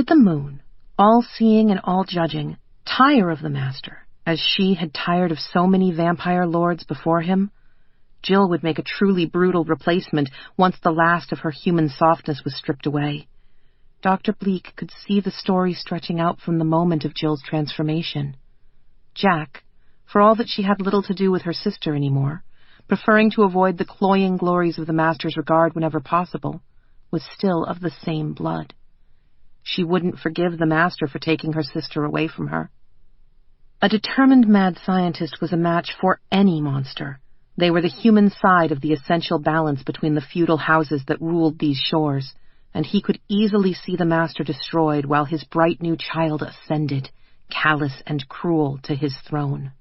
Did the moon, all-seeing and all-judging, tire of the master, as she had tired of so many vampire lords before him? Jill would make a truly brutal replacement once the last of her human softness was stripped away. Dr. Bleak could see the story stretching out from the moment of Jill's transformation. Jack, for all that she had little to do with her sister anymore, preferring to avoid the cloying glories of the master's regard whenever possible, was still of the same blood. She wouldn't forgive the master for taking her sister away from her. A determined mad scientist was a match for any monster. They were the human side of the essential balance between the feudal houses that ruled these shores, and he could easily see the master destroyed while his bright new child ascended, callous and cruel, to his throne.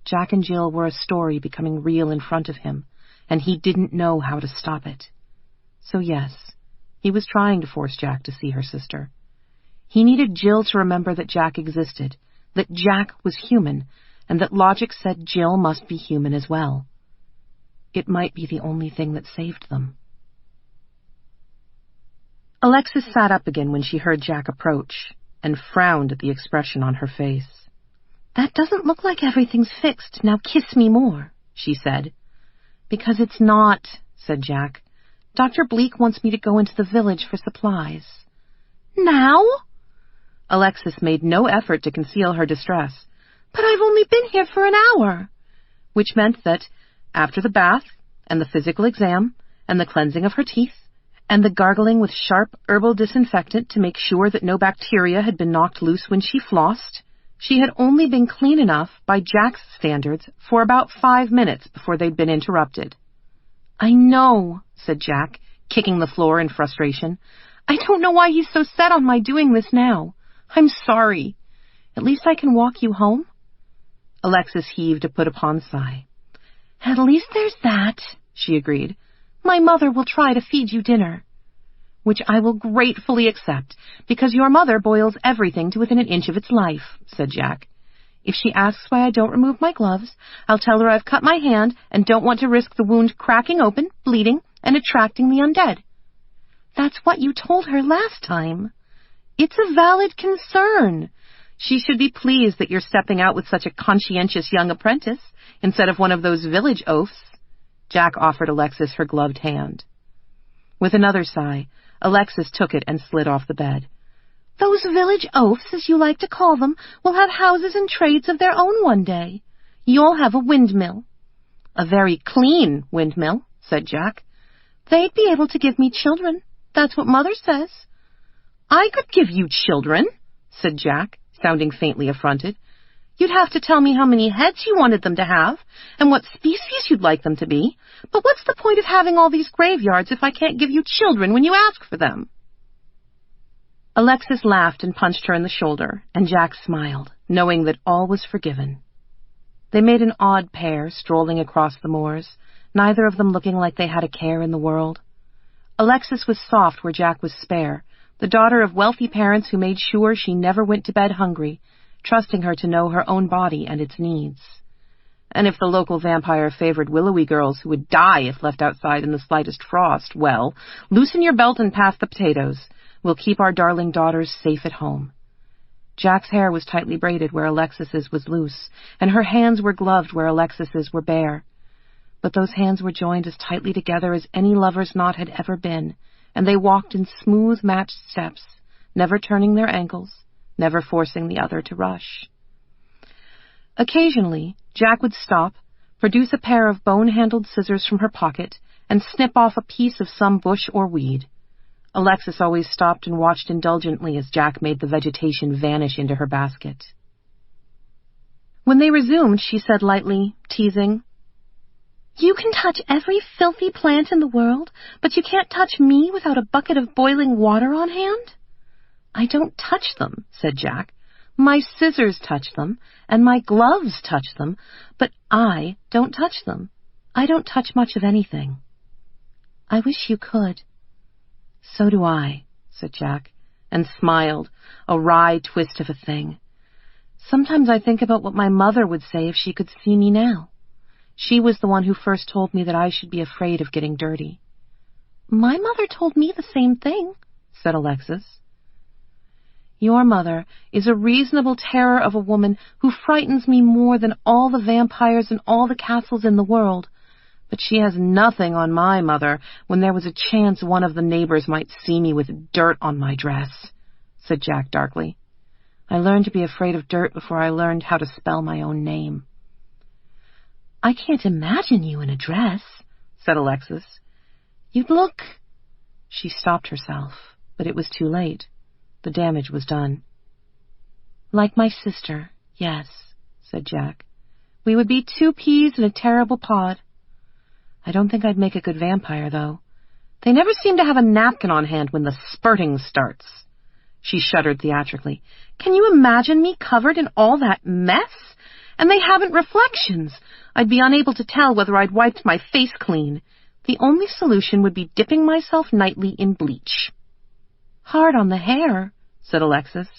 Jack and Jill were a story becoming real in front of him, and he didn't know how to stop it. So yes, he was trying to force Jack to see her sister. He needed Jill to remember that Jack existed, that Jack was human, and that logic said Jill must be human as well. It might be the only thing that saved them. Alexis sat up again when she heard Jack approach, and frowned at the expression on her face. "That doesn't look like everything's fixed. Now kiss me more," she said. "Because it's not," said Jack. "Dr. Bleak wants me to go into the village for supplies." "Now?" Alexis made no effort to conceal her distress. "But I've only been here for an hour." Which meant that, after the bath, and the physical exam, and the cleansing of her teeth, and the gargling with sharp herbal disinfectant to make sure that no bacteria had been knocked loose when she flossed, she had only been clean enough, by Jack's standards, for about 5 minutes before they'd been interrupted. "I know," said Jack, kicking the floor in frustration. "I don't know why he's so set on my doing this now. I'm sorry. At least I can walk you home?" Alexis heaved a put-upon sigh. "At least there's that," she agreed. "My mother will try to feed you dinner." "Which I will gratefully accept, because your mother boils everything to within an inch of its life," said Jack. "If she asks why I don't remove my gloves, I'll tell her I've cut my hand and don't want to risk the wound cracking open, bleeding, and attracting the undead." "That's what you told her last time." "It's a valid concern. She should be pleased that you're stepping out with such a conscientious young apprentice, instead of one of those village oafs." Jack offered Alexis her gloved hand. With another sigh, Alexis took it and slid off the bed. "Those village oafs, as you like to call them, will have houses and trades of their own one day. You'll have a windmill." "A very clean windmill," said Jack. "They'd be able to give me children. That's what Mother says." "I could give you children," said Jack, sounding faintly affronted. "You'd have to tell me how many heads you wanted them to have, and what species you'd like them to be. But what's the point of having all these graveyards if I can't give you children when you ask for them?" Alexis laughed and punched her in the shoulder, and Jack smiled, knowing that all was forgiven. They made an odd pair, strolling across the moors, neither of them looking like they had a care in the world. Alexis was soft where Jack was spare, the daughter of wealthy parents who made sure she never went to bed hungry, trusting her to know her own body and its needs. And if the local vampire favored willowy girls who would die if left outside in the slightest frost, well, loosen your belt and pass the potatoes. We'll keep our darling daughters safe at home. Jack's hair was tightly braided where Alexis's was loose, and her hands were gloved where Alexis's were bare. But those hands were joined as tightly together as any lover's knot had ever been, and they walked in smooth, matched steps, never turning their ankles, never forcing the other to rush. Occasionally, Jack would stop, produce a pair of bone-handled scissors from her pocket, and snip off a piece of some bush or weed. Alexis always stopped and watched indulgently as Jack made the vegetation vanish into her basket. When they resumed, she said lightly, teasing, "You can touch every filthy plant in the world, but you can't touch me without a bucket of boiling water on hand?" "I don't touch them," said Jack. "My scissors touch them, and my gloves touch them, but I don't touch them. I don't touch much of anything." "I wish you could." "So do I," said Jack, and smiled, a wry twist of a thing. "Sometimes I think about what my mother would say if she could see me now. She was the one who first told me that I should be afraid of getting dirty." "My mother told me the same thing," said Alexis. Your mother is a reasonable terror of a woman who frightens me more than all the vampires and all the castles in the world. But she has nothing on my mother when there was a chance one of the neighbors might see me with dirt on my dress," said Jack darkly. "I learned to be afraid of dirt before I learned how to spell my own name." "I can't imagine you in a dress," said Alexis. "You'd look—" She stopped herself, but it was too late. The damage was done. "Like my sister, yes," said Jack. "We would be two peas in a terrible pod. I don't think I'd make a good vampire, though. They never seem to have a napkin on hand when the spurting starts." She shuddered theatrically. "Can you imagine me covered in all that mess? And they haven't reflections. I'd be unable to tell whether I'd wiped my face clean. The only solution would be dipping myself nightly in bleach." "Hard on the hair," said Alexis.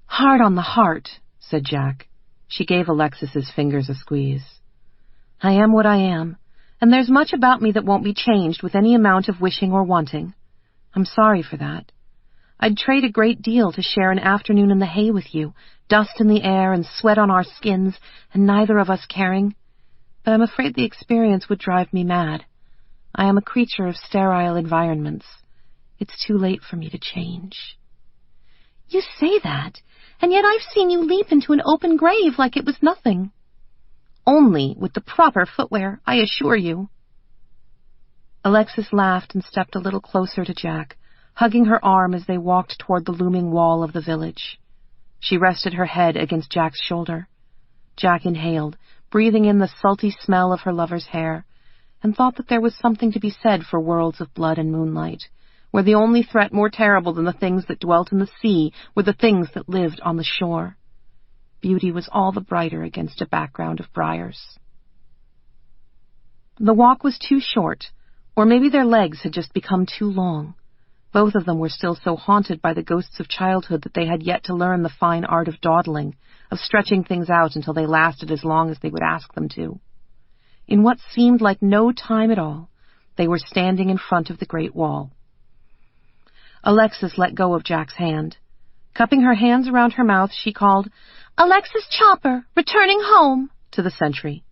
"Hard on the heart," said Jack. She gave Alexis's fingers a squeeze. "I am what I am, and there's much about me that won't be changed with any amount of wishing or wanting. I'm sorry for that. I'd trade a great deal to share an afternoon in the hay with you, dust in the air and sweat on our skins, and neither of us caring. But I'm afraid the experience would drive me mad. I am a creature of sterile environments. It's too late for me to change." "You say that, and yet I've seen you leap into an open grave like it was nothing." "Only with the proper footwear, I assure you." Alexis laughed and stepped a little closer to Jack, hugging her arm as they walked toward the looming wall of the village. She rested her head against Jack's shoulder. Jack inhaled, breathing in the salty smell of her lover's hair, and thought that there was something to be said for worlds of blood and moonlight, where the only threat more terrible than the things that dwelt in the sea were the things that lived on the shore. Beauty was all the brighter against a background of briars. The walk was too short, or maybe their legs had just become too long. Both of them were still so haunted by the ghosts of childhood that they had yet to learn the fine art of dawdling, of stretching things out until they lasted as long as they would ask them to. In what seemed like no time at all, they were standing in front of the great wall. Alexis let go of Jack's hand. Cupping her hands around her mouth, she called, "Alexis Chopper, returning home," to the sentry.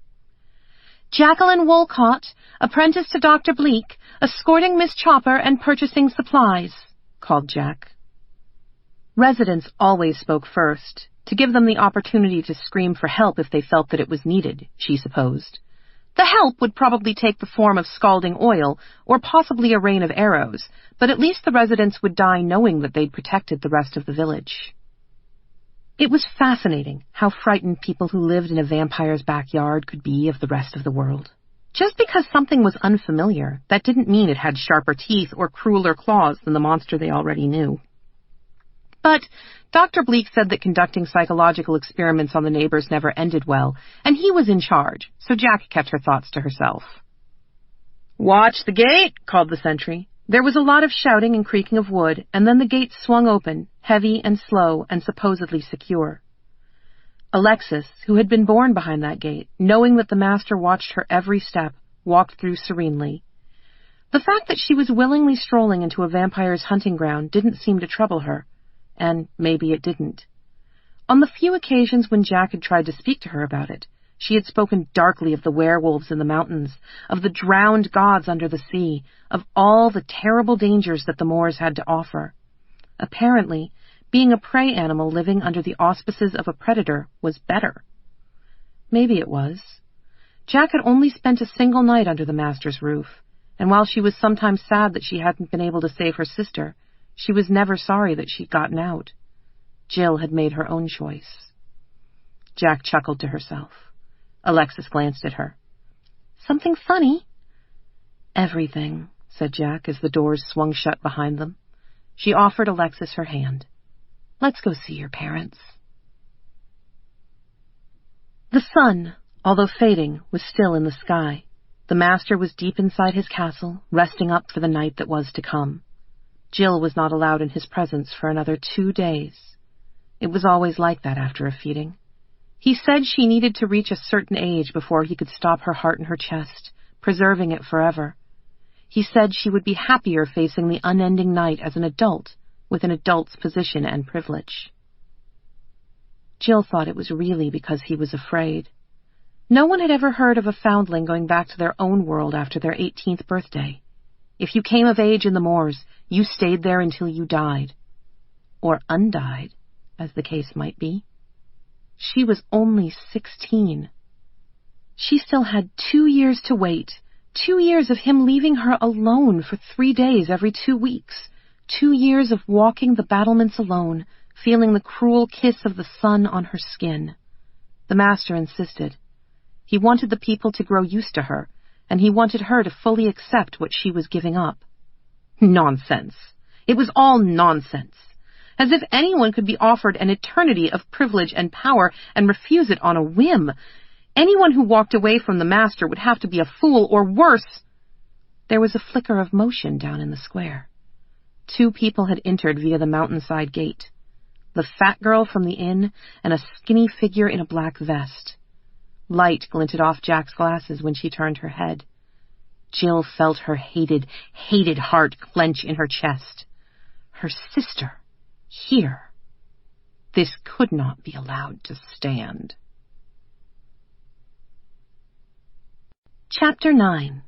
"Jacqueline Wolcott, apprentice to Dr. Bleak, escorting Miss Chopper and purchasing supplies," called Jack. Residents always spoke first, to give them the opportunity to scream for help if they felt that it was needed, she supposed. The help would probably take the form of scalding oil, or possibly a rain of arrows, but at least the residents would die knowing that they'd protected the rest of the village. It was fascinating how frightened people who lived in a vampire's backyard could be of the rest of the world. Just because something was unfamiliar, that didn't mean it had sharper teeth or crueler claws than the monster they already knew. But Dr. Bleak said that conducting psychological experiments on the neighbors never ended well, and he was in charge, so Jack kept her thoughts to herself. "Watch the gate," called the sentry. There was a lot of shouting and creaking of wood, and then the gate swung open, heavy and slow and supposedly secure. Alexis, who had been born behind that gate, knowing that the master watched her every step, walked through serenely. The fact that she was willingly strolling into a vampire's hunting ground didn't seem to trouble her, and maybe it didn't. On the few occasions when Jack had tried to speak to her about it, she had spoken darkly of the werewolves in the mountains, of the drowned gods under the sea, of all the terrible dangers that the moors had to offer. Apparently, being a prey animal living under the auspices of a predator was better. Maybe it was. Jack had only spent a single night under the master's roof, and while she was sometimes sad that she hadn't been able to save her sister, she was never sorry that she'd gotten out. Jill had made her own choice. Jack chuckled to herself. Alexis glanced at her. "Something funny?" "Everything," said Jack as the doors swung shut behind them. She offered Alexis her hand. "Let's go see your parents." The sun, although fading, was still in the sky. The master was deep inside his castle, resting up for the night that was to come. Jill was not allowed in his presence for another 2 days. It was always like that after a feeding. He said she needed to reach a certain age before he could stop her heart in her chest, preserving it forever. He said she would be happier facing the unending night as an adult with an adult's position and privilege. Jill thought it was really because he was afraid. No one had ever heard of a foundling going back to their own world after their 18th birthday. If you came of age in the moors, you stayed there until you died. Or undied, as the case might be. She was only 16. She still had 2 years to wait. 2 years of him leaving her alone for 3 days every 2 weeks. 2 years of walking the battlements alone, feeling the cruel kiss of the sun on her skin. The master insisted. He wanted the people to grow used to her, and he wanted her to fully accept what she was giving up. Nonsense. It was all nonsense. As if anyone could be offered an eternity of privilege and power and refuse it on a whim. Anyone who walked away from the master would have to be a fool, or worse. There was a flicker of motion down in the square. 2 people had entered via the mountainside gate. The fat girl from the inn and a skinny figure in a black vest. Light glinted off Jack's glasses when she turned her head. Jill felt her hated heart clench in her chest. Her sister, here. This could not be allowed to stand. Chapter 9.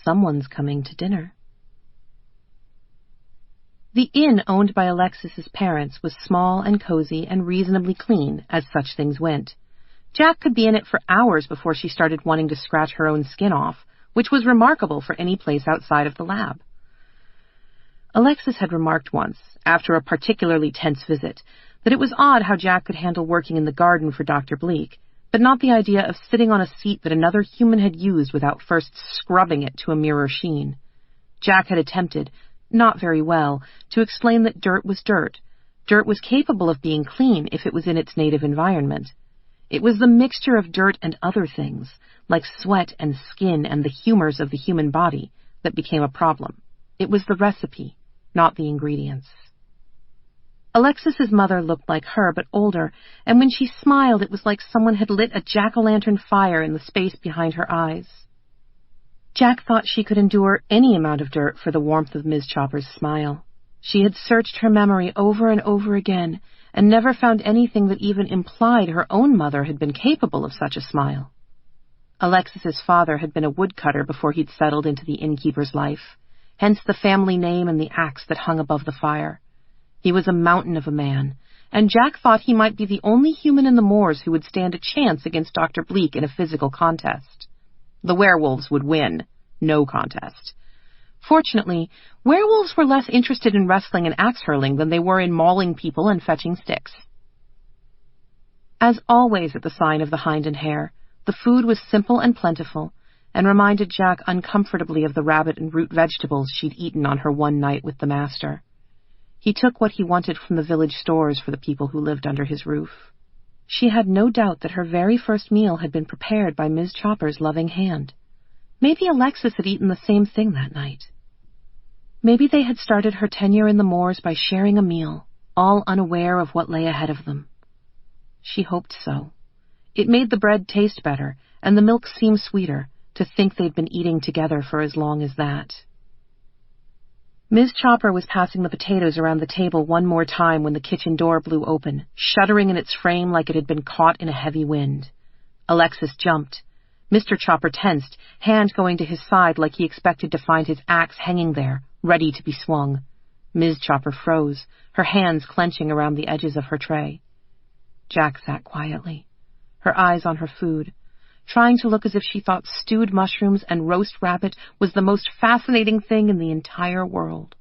Someone's coming to dinner. The inn owned by Alexis's parents was small and cozy and reasonably clean, as such things went. Jack could be in it for hours before she started wanting to scratch her own skin off, which was remarkable for any place outside of the lab. Alexis had remarked once, after a particularly tense visit, that it was odd how Jack could handle working in the garden for Dr. Bleak, but not the idea of sitting on a seat that another human had used without first scrubbing it to a mirror sheen. Jack had attempted, not very well, to explain that dirt was dirt. Dirt was capable of being clean if it was in its native environment. It was the mixture of dirt and other things, like sweat and skin and the humors of the human body, that became a problem. It was the recipe, not the ingredients. Alexis's mother looked like her, but older, and when she smiled it was like someone had lit a jack-o'-lantern fire in the space behind her eyes. Jack thought she could endure any amount of dirt for the warmth of Ms. Chopper's smile. She had searched her memory over and over again, and never found anything that even implied her own mother had been capable of such a smile. Alexis's father had been a woodcutter before he'd settled into the innkeeper's life, hence the family name and the axe that hung above the fire. He was a mountain of a man, and Jack thought he might be the only human in the moors who would stand a chance against Dr. Bleak in a physical contest. The werewolves would win, no contest. Fortunately, werewolves were less interested in wrestling and axe-hurling than they were in mauling people and fetching sticks. As always at the sign of the Hind and Hare, the food was simple and plentiful, and reminded Jack uncomfortably of the rabbit and root vegetables she'd eaten on her one night with the master. He took what he wanted from the village stores for the people who lived under his roof. She had no doubt that her very first meal had been prepared by Ms. Chopper's loving hand. Maybe Alexis had eaten the same thing that night. Maybe they had started her tenure in the moors by sharing a meal, all unaware of what lay ahead of them. She hoped so. It made the bread taste better, and the milk seem sweeter, to think they'd been eating together for as long as that. Ms. Chopper was passing the potatoes around the table one more time when the kitchen door blew open, shuddering in its frame like it had been caught in a heavy wind. Alexis jumped. Mr. Chopper tensed, hand going to his side like he expected to find his axe hanging there, ready to be swung. Ms. Chopper froze, her hands clenching around the edges of her tray. Jack sat quietly, her eyes on her food, trying to look as if she thought stewed mushrooms and roast rabbit was the most fascinating thing in the entire world.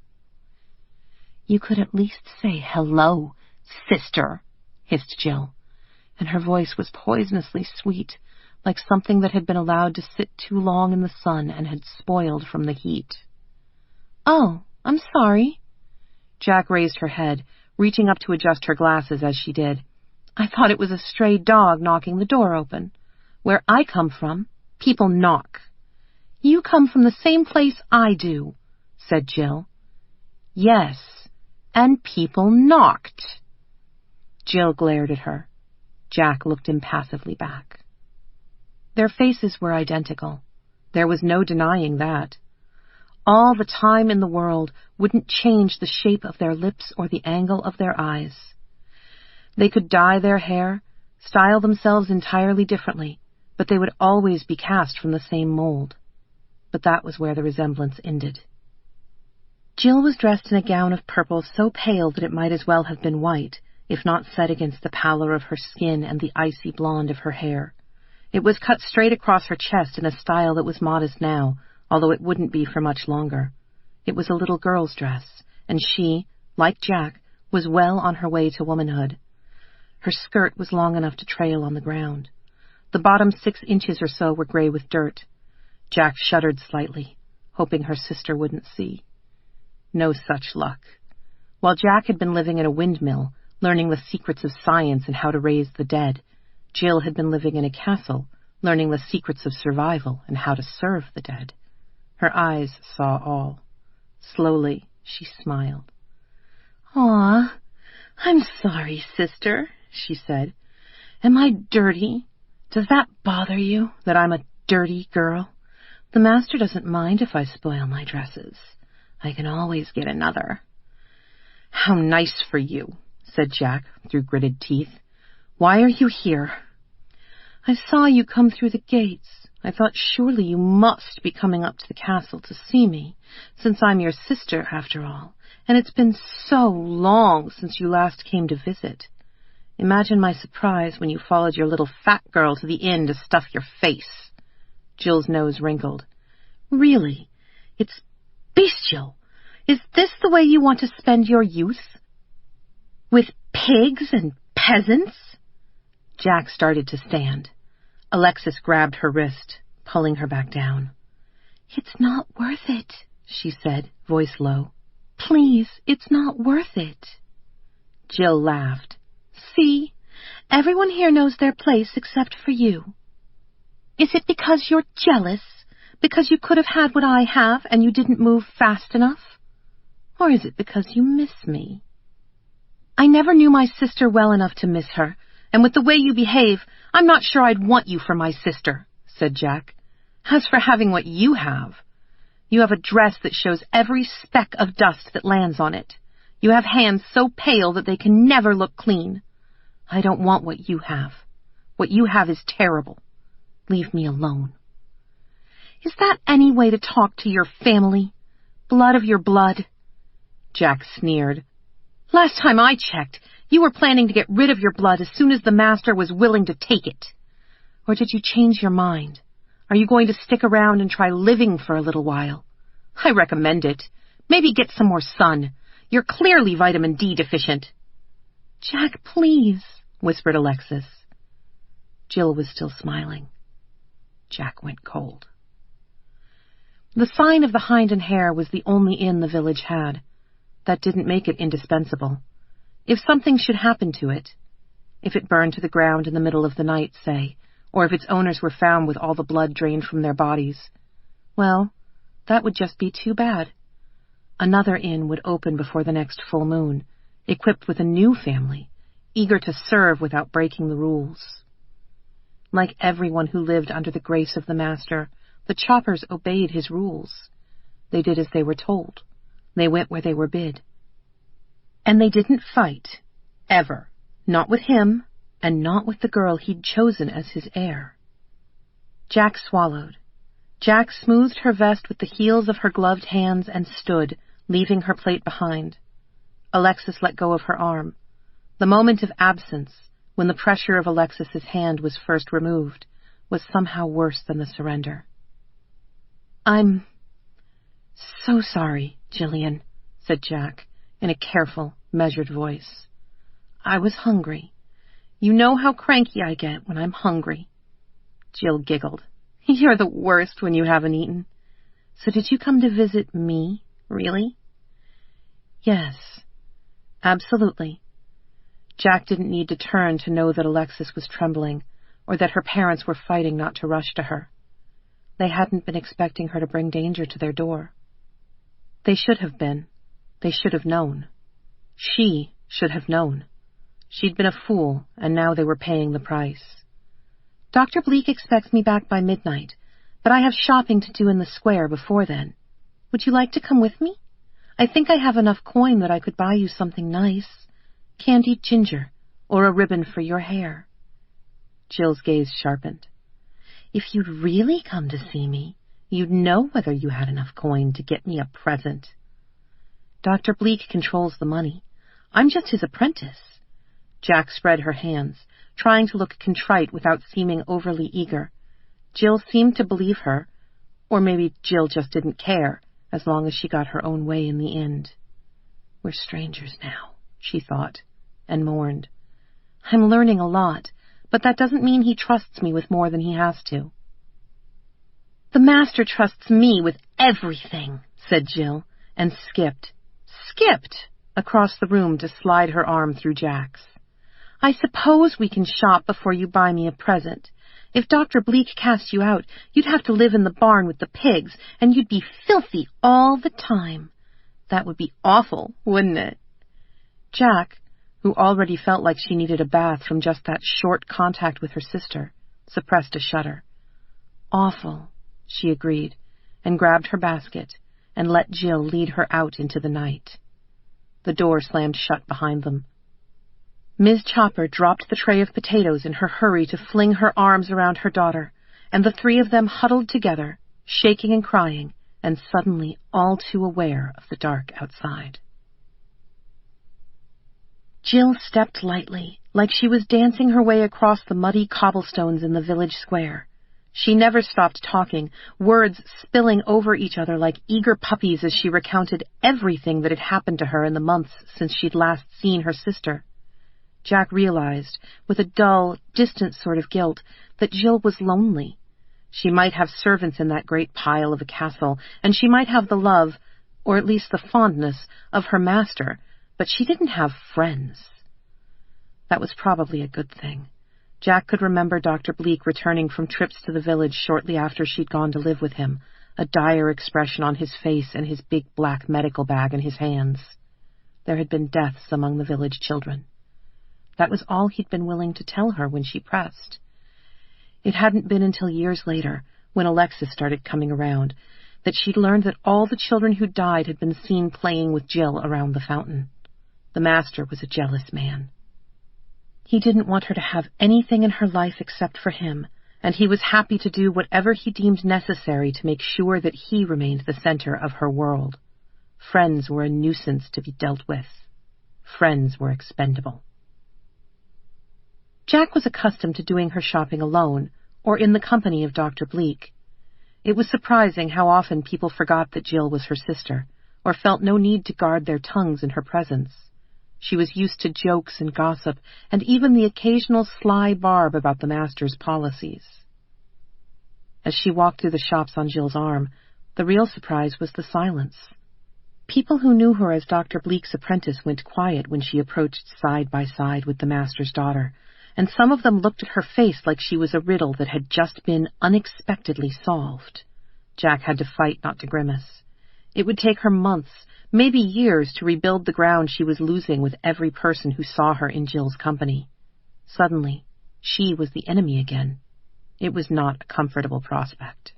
"You could at least say hello, sister," hissed Jill, and her voice was poisonously sweet, like something that had been allowed to sit too long in the sun and had spoiled from the heat. "Oh, I'm sorry." Jack raised her head, reaching up to adjust her glasses as she did. "I thought it was a stray dog knocking the door open. Where I come from, people knock." "You come from the same place I do," said Jill. "Yes, and people knocked." Jill glared at her. Jack looked impassively back. Their faces were identical. There was no denying that. All the time in the world wouldn't change the shape of their lips or the angle of their eyes. They could dye their hair, style themselves entirely differently, but they would always be cast from the same mold. But that was where the resemblance ended. Jill was dressed in a gown of purple so pale that it might as well have been white, if not set against the pallor of her skin and the icy blonde of her hair. It was cut straight across her chest in a style that was modest now, although it wouldn't be for much longer. It was a little girl's dress, and she, like Jack, was well on her way to womanhood. Her skirt was long enough to trail on the ground. The bottom 6 inches or so were gray with dirt. Jack shuddered slightly, hoping her sister wouldn't see. No such luck. While Jack had been living in a windmill, learning the secrets of science and how to raise the dead, Jill had been living in a castle, learning the secrets of survival and how to serve the dead. Her eyes saw all. Slowly, she smiled. "Aw, I'm sorry, sister," she said. "Am I dirty? Does that bother you, that I'm a dirty girl? The master doesn't mind if I spoil my dresses. I can always get another." "How nice for you," said Jack through gritted teeth. "Why are you here?" "I saw you come through the gates. I thought surely you must be coming up to the castle to see me, since I'm your sister, after all, and it's been so long since you last came to visit. Imagine my surprise when you followed your little fat girl to the inn to stuff your face." Jill's nose wrinkled. "Really? It's bestial. Is this the way you want to spend your youth? With pigs and peasants?" Jack started to stand. Alexis grabbed her wrist, pulling her back down. "It's not worth it," she said, voice low. "Please, it's not worth it." Jill laughed. "See? Everyone here knows their place except for you. Is it because you're jealous? Because you could have had what I have and you didn't move fast enough? Or is it because you miss me?" "I never knew my sister well enough to miss her, and with the way you behave, I'm not sure I'd want you for my sister," said Jack. "As for having what you have a dress that shows every speck of dust that lands on it. You have hands so pale that they can never look clean. I don't want what you have. What you have is terrible. Leave me alone." "Is that any way to talk to your family? Blood of your blood?" Jack sneered. "Last time I checked, you were planning to get rid of your blood as soon as the master was willing to take it. Or did you change your mind? Are you going to stick around and try living for a little while? I recommend it. Maybe get some more sun. You're clearly vitamin D deficient." "Jack, please," whispered Alexis. Jill was still smiling. Jack went cold. The sign of the Hind and Hare was the only inn the village had. That didn't make it indispensable. If something should happen to it, if it burned to the ground in the middle of the night, say, or if its owners were found with all the blood drained from their bodies, well, that would just be too bad. Another inn would open before the next full moon, equipped with a new family, eager to serve without breaking the rules. Like everyone who lived under the grace of the master, the choppers obeyed his rules. They did as they were told. They went where they were bid. And they didn't fight, ever, not with him, and not with the girl he'd chosen as his heir. Jack swallowed. Jack smoothed her vest with the heels of her gloved hands and stood, leaving her plate behind. Alexis let go of her arm. The moment of absence, when the pressure of Alexis's hand was first removed, was somehow worse than the surrender. "I'm so sorry, Jillian," said Jack, in a careful, measured voice. "I was hungry. You know how cranky I get when I'm hungry." Jill giggled. "You're the worst when you haven't eaten. So did you come to visit me, really?" "Yes, absolutely." Jack didn't need to turn to know that Alexis was trembling, or that her parents were fighting not to rush to her. They hadn't been expecting her to bring danger to their door. They should have been. They should have known. She should have known. She'd been a fool, and now they were paying the price. "Dr. Bleak expects me back by midnight, but I have shopping to do in the square before then." Would you like to come with me? I think I have enough coin that I could buy you something nice. Candied ginger, or a ribbon for your hair." Jill's gaze sharpened. "If you'd really come to see me, you'd know whether you had enough coin to get me a present." "Dr. Bleak controls the money. I'm just his apprentice." Jack spread her hands, trying to look contrite without seeming overly eager. Jill seemed to believe her, or maybe Jill just didn't care, as long as she got her own way in the end. "We're strangers now," she thought, and mourned. "I'm learning a lot, but that doesn't mean he trusts me with more than he has to." "The master trusts me with everything," said Jill, and skipped across the room to slide her arm through Jack's. "I suppose we can shop before you buy me a present. If Dr. Bleak cast you out, you'd have to live in the barn with the pigs, and you'd be filthy all the time. That would be awful, wouldn't it?" Jack, who already felt like she needed a bath from just that short contact with her sister, suppressed a shudder. "Awful," she agreed, and grabbed her basket, and let Jill lead her out into the night. The door slammed shut behind them. Ms. Chopper dropped the tray of potatoes in her hurry to fling her arms around her daughter, and the three of them huddled together, shaking and crying, and suddenly all too aware of the dark outside. Jill stepped lightly, like she was dancing her way across the muddy cobblestones in the village square. She never stopped talking, words spilling over each other like eager puppies as she recounted everything that had happened to her in the months since she'd last seen her sister. Jack realized, with a dull, distant sort of guilt, that Jill was lonely. She might have servants in that great pile of a castle, and she might have the love, or at least the fondness, of her master, but she didn't have friends. That was probably a good thing. Jack could remember Dr. Bleak returning from trips to the village shortly after she'd gone to live with him, a dire expression on his face and his big black medical bag in his hands. There had been deaths among the village children. That was all he'd been willing to tell her when she pressed. It hadn't been until years later, when Alexis started coming around, that she'd learned that all the children who died had been seen playing with Jill around the fountain. The master was a jealous man. He didn't want her to have anything in her life except for him, and he was happy to do whatever he deemed necessary to make sure that he remained the center of her world. Friends were a nuisance to be dealt with. Friends were expendable. Jack was accustomed to doing her shopping alone, or in the company of Dr. Bleak. It was surprising how often people forgot that Jill was her sister, or felt no need to guard their tongues in her presence. She was used to jokes and gossip, and even the occasional sly barb about the master's policies. As she walked through the shops on Jill's arm, the real surprise was the silence. People who knew her as Dr. Bleak's apprentice went quiet when she approached side by side with the master's daughter, and some of them looked at her face like she was a riddle that had just been unexpectedly solved. Jack had to fight not to grimace. It would take her months, maybe years, to rebuild the ground she was losing with every person who saw her in Jill's company. Suddenly, she was the enemy again. It was not a comfortable prospect.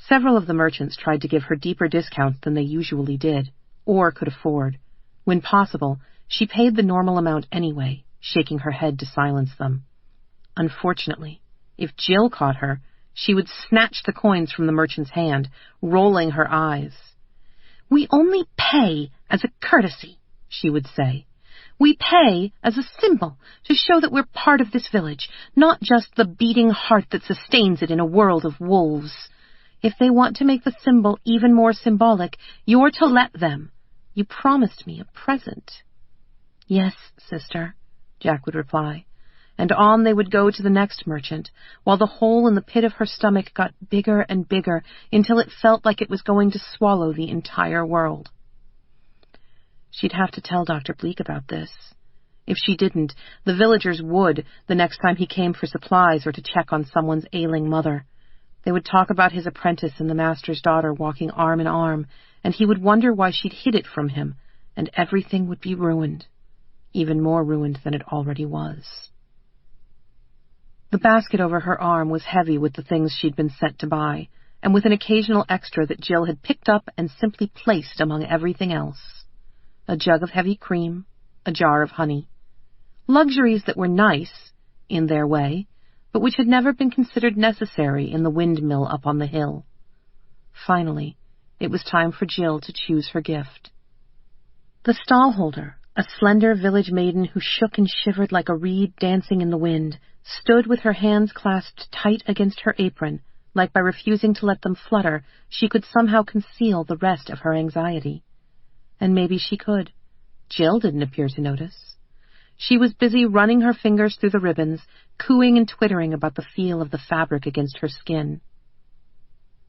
Several of the merchants tried to give her deeper discounts than they usually did, or could afford. When possible, she paid the normal amount anyway, shaking her head to silence them. Unfortunately, if Jill caught her, she would snatch the coins from the merchant's hand, rolling her eyes. "We only pay as a courtesy," she would say. "We pay as a symbol to show that we're part of this village, not just the beating heart that sustains it in a world of wolves. If they want to make the symbol even more symbolic, you're to let them. You promised me a present." "Yes, sister," Jack would reply, and on they would go to the next merchant, while the hole in the pit of her stomach got bigger and bigger until it felt like it was going to swallow the entire world. She'd have to tell Dr. Bleak about this. If she didn't, the villagers would the next time he came for supplies or to check on someone's ailing mother. They would talk about his apprentice and the master's daughter walking arm in arm, and he would wonder why she'd hid it from him, and everything would be ruined, even more ruined than it already was. The basket over her arm was heavy with the things she'd been sent to buy, and with an occasional extra that Jill had picked up and simply placed among everything else. A jug of heavy cream, a jar of honey. Luxuries that were nice, in their way, but which had never been considered necessary in the windmill up on the hill. Finally, it was time for Jill to choose her gift. The stallholder, a slender village maiden who shook and shivered like a reed dancing in the wind, stood with her hands clasped tight against her apron, like by refusing to let them flutter, she could somehow conceal the rest of her anxiety. And maybe she could. Jill didn't appear to notice. She was busy running her fingers through the ribbons, cooing and twittering about the feel of the fabric against her skin.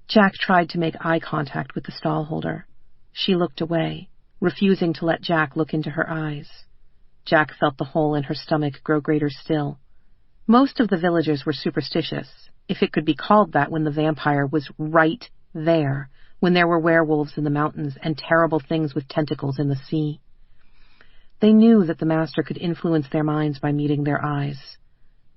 Jack tried to make eye contact with the stallholder. She looked away, refusing to let Jack look into her eyes. Jack felt the hole in her stomach grow greater still. Most of the villagers were superstitious, if it could be called that when the vampire was right there, when there were werewolves in the mountains and terrible things with tentacles in the sea. They knew that the master could influence their minds by meeting their eyes.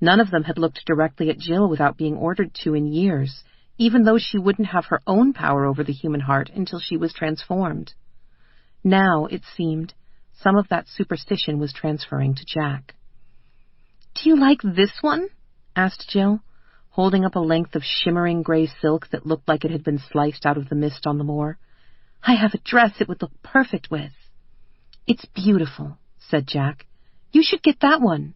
None of them had looked directly at Jill without being ordered to in years, even though she wouldn't have her own power over the human heart until she was transformed. Now, it seemed, some of that superstition was transferring to Jack. "Do you like this one?" asked Jill, holding up a length of shimmering gray silk that looked like it had been sliced out of the mist on the moor. "I have a dress it would look perfect with." "It's beautiful," said Jack. "You should get that one."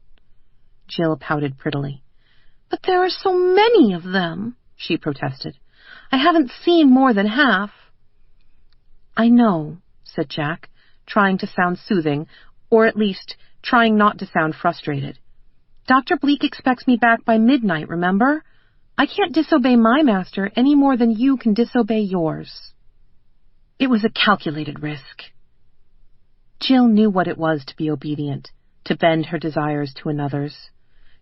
Jill pouted prettily. "But there are so many of them," she protested. "I haven't seen more than half." "I know," said Jack, trying to sound soothing, or at least trying not to sound frustrated. "Dr. Bleak expects me back by midnight, remember? I can't disobey my master any more than you can disobey yours." It was a calculated risk. Jill knew what it was to be obedient, to bend her desires to another's.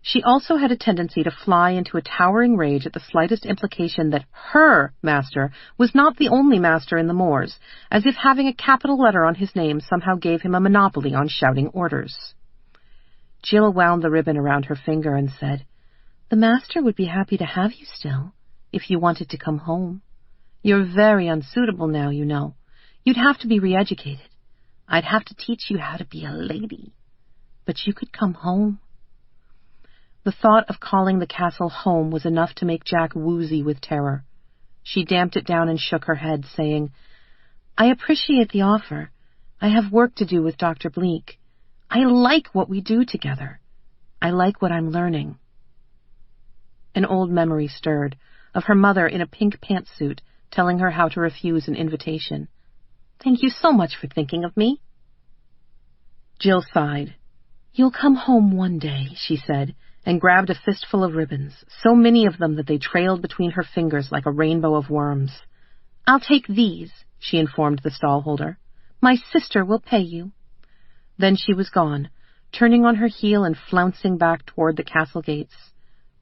She also had a tendency to fly into a towering rage at the slightest implication that her master was not the only master in the moors, as if having a capital letter on his name somehow gave him a monopoly on shouting orders. Jill wound the ribbon around her finger and said, "The master would be happy to have you still, if you wanted to come home. You're very unsuitable now, you know. You'd have to be re-educated. I'd have to teach you how to be a lady. But you could come home." The thought of calling the castle home was enough to make Jack woozy with terror. She damped it down and shook her head, saying, "I appreciate the offer. I have work to do with Dr. Bleak. I like what we do together. I like what I'm learning." An old memory stirred, of her mother in a pink pantsuit, telling her how to refuse an invitation. "Thank you so much for thinking of me." Jill sighed. "You'll come home one day," she said, and grabbed a fistful of ribbons, so many of them that they trailed between her fingers like a rainbow of worms. "I'll take these," she informed the stallholder. "My sister will pay you." Then she was gone, turning on her heel and flouncing back toward the castle gates.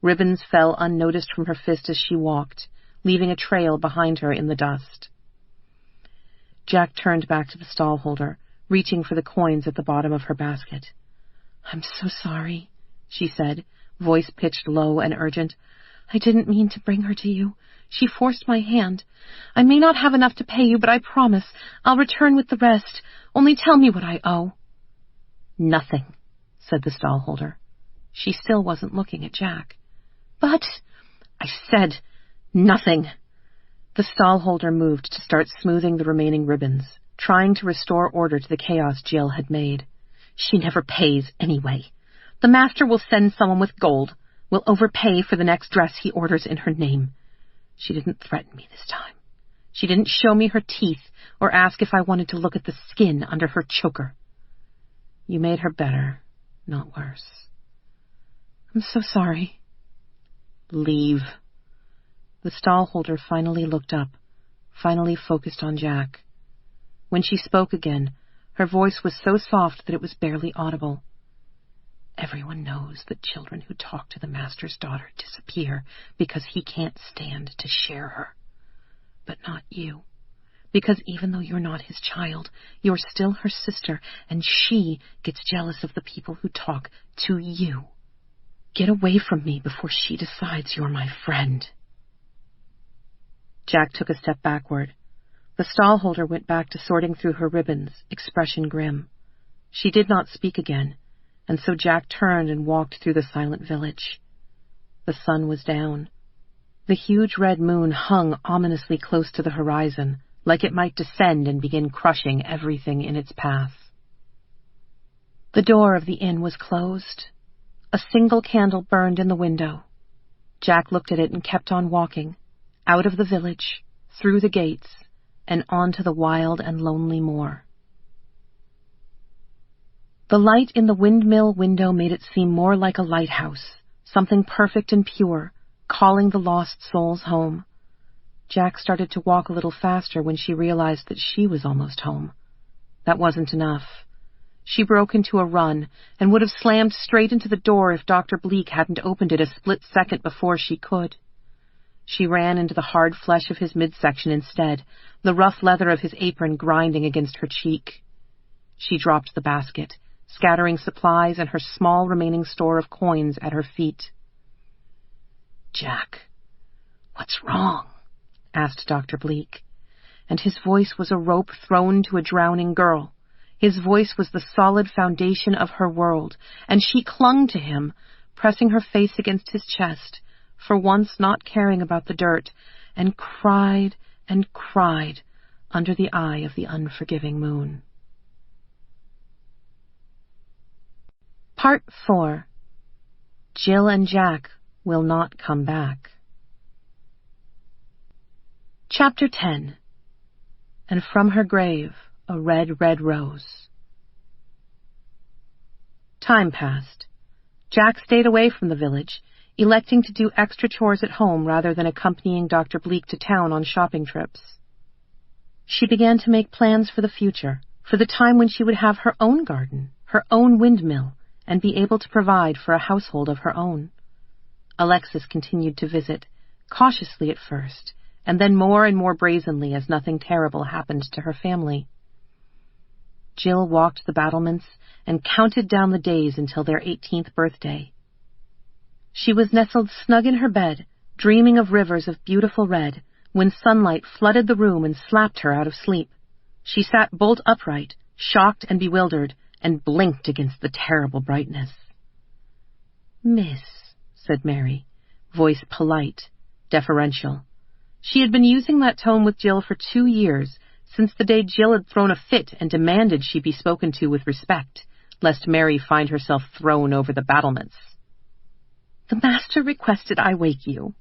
Ribbons fell unnoticed from her fist as she walked, leaving a trail behind her in the dust. Jack turned back to the stallholder, reaching for the coins at the bottom of her basket. "I'm so sorry," she said, voice pitched low and urgent. "I didn't mean to bring her to you. She forced my hand. I may not have enough to pay you, but I promise I'll return with the rest. Only tell me what I owe." "Nothing," said the stallholder. She still wasn't looking at Jack. "But—" "I said nothing." The stallholder moved to start smoothing the remaining ribbons, trying to restore order to the chaos Jill had made. "She never pays anyway. The master will send someone with gold, will overpay for the next dress he orders in her name. She didn't threaten me this time. She didn't show me her teeth or ask if I wanted to look at the skin under her choker. You made her better, not worse." "I'm so sorry." "Leave." The stallholder finally looked up, finally focused on Jack. When she spoke again, her voice was so soft that it was barely audible. "Everyone knows that children who talk to the master's daughter disappear because he can't stand to share her. But not you. Because even though you're not his child, you're still her sister, and she gets jealous of the people who talk to you. Get away from me before she decides you're my friend." Jack took a step backward. The stallholder went back to sorting through her ribbons, expression grim. She did not speak again, and so Jack turned and walked through the silent village. The sun was down. The huge red moon hung ominously close to the horizon, like it might descend and begin crushing everything in its path. The door of the inn was closed. A single candle burned in the window. Jack looked at it and kept on walking, out of the village, through the gates, and onto the wild and lonely moor. The light in the windmill window made it seem more like a lighthouse, something perfect and pure, calling the lost souls home. Jack started to walk a little faster when she realized that she was almost home. That wasn't enough. She broke into a run and would have slammed straight into the door if Dr. Bleak hadn't opened it a split second before she could. She ran into the hard flesh of his midsection instead, the rough leather of his apron grinding against her cheek. She dropped the basket, scattering supplies and her small remaining store of coins at her feet. "Jack, what's wrong?" asked Dr. Bleak, and his voice was a rope thrown to a drowning girl. His voice was the solid foundation of her world, and she clung to him, pressing her face against his chest, for once not caring about the dirt, and cried under the eye of the unforgiving moon. Part 4. Jill and Jack will not come back. Chapter 10. And from her grave a red, red rose. Time passed. Jack stayed away from the village, electing to do extra chores at home rather than accompanying Dr. Bleak to town on shopping trips. She began to make plans for the future, for the time when she would have her own garden, her own windmill, and be able to provide for a household of her own. Alexis continued to visit, cautiously at first, and then more and more brazenly as nothing terrible happened to her family. Jill walked the battlements and counted down the days until their 18th birthday. She was nestled snug in her bed, dreaming of rivers of beautiful red, when sunlight flooded the room and slapped her out of sleep. She sat bolt upright, shocked and bewildered, and blinked against the terrible brightness. "Miss," said Mary, voice polite, deferential. She had been using that tone with Jill for 2 years, since the day Jill had thrown a fit and demanded she be spoken to with respect, lest Mary find herself thrown over the battlements. "The master requested I wake you."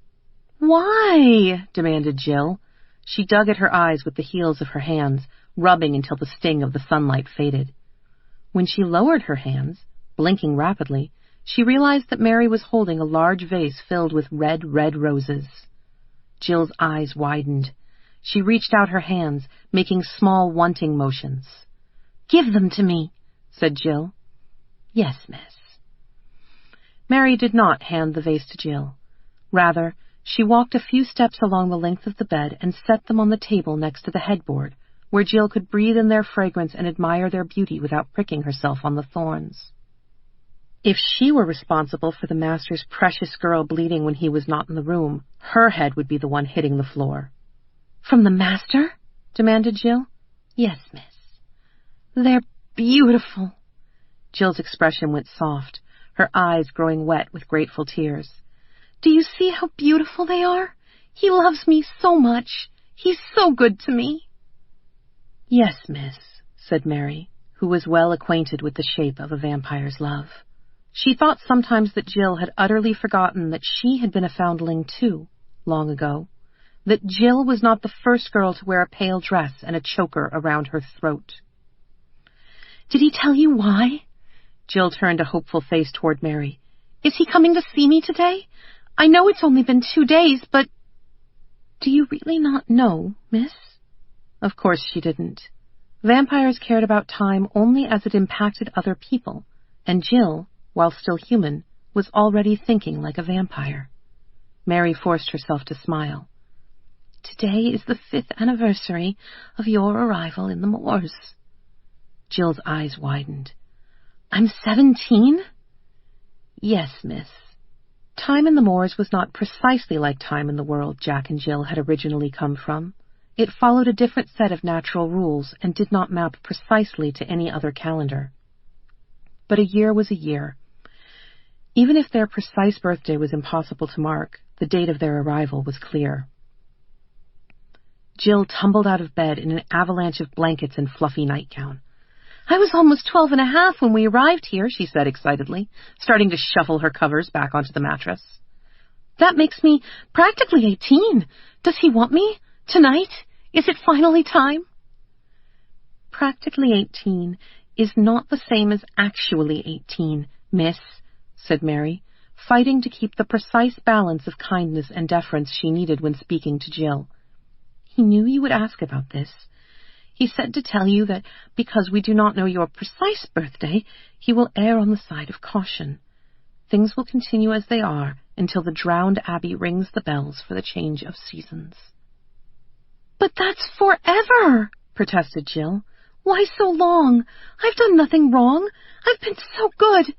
"Why?" demanded Jill. She dug at her eyes with the heels of her hands, rubbing until the sting of the sunlight faded. When she lowered her hands, blinking rapidly, she realized that Mary was holding a large vase filled with red, red roses. Jill's eyes widened. She reached out her hands, making small wanting motions. "Give them to me," said Jill. "Yes, miss." Mary did not hand the vase to Jill. Rather, she walked a few steps along the length of the bed and set them on the table next to the headboard, where Jill could breathe in their fragrance and admire their beauty without pricking herself on the thorns. If she were responsible for the master's precious girl bleeding when he was not in the room, her head would be the one hitting the floor. "From the master?" demanded Jill. "Yes, miss." "They're beautiful." Jill's expression went soft, her eyes growing wet with grateful tears. "Do you see how beautiful they are? He loves me so much. He's so good to me." "Yes, miss," said Mary, who was well acquainted with the shape of a vampire's love. She thought sometimes that Jill had utterly forgotten that she had been a foundling too, long ago, that Jill was not the first girl to wear a pale dress and a choker around her throat. "Did he tell you why?" Jill turned a hopeful face toward Mary. "Is he coming to see me today? I know it's only been 2 days, but—" "Do you really not know, miss?" Of course she didn't. Vampires cared about time only as it impacted other people, and Jill, while still human, was already thinking like a vampire. Mary forced herself to smile. "Today is the 5th anniversary of your arrival in the moors." Jill's eyes widened. "I'm 17? "Yes, miss." Time in the moors was not precisely like time in the world Jack and Jill had originally come from. It followed a different set of natural rules and did not map precisely to any other calendar. But a year was a year. Even if their precise birthday was impossible to mark, the date of their arrival was clear. Jill tumbled out of bed in an avalanche of blankets and fluffy nightgown. "I was almost 12 and a half when we arrived here," she said excitedly, starting to shuffle her covers back onto the mattress. "That makes me practically 18. Does he want me? Tonight? Is it finally time?" "Practically 18 is not the same as actually 18, miss," said Mary, fighting to keep the precise balance of kindness and deference she needed when speaking to Jill. "He knew you would ask about this. He said to tell you that because we do not know your precise birthday, he will err on the side of caution. Things will continue as they are until the drowned abbey rings the bells for the change of seasons." "But that's forever," protested Jill. "Why so long? I've done nothing wrong. I've been so good.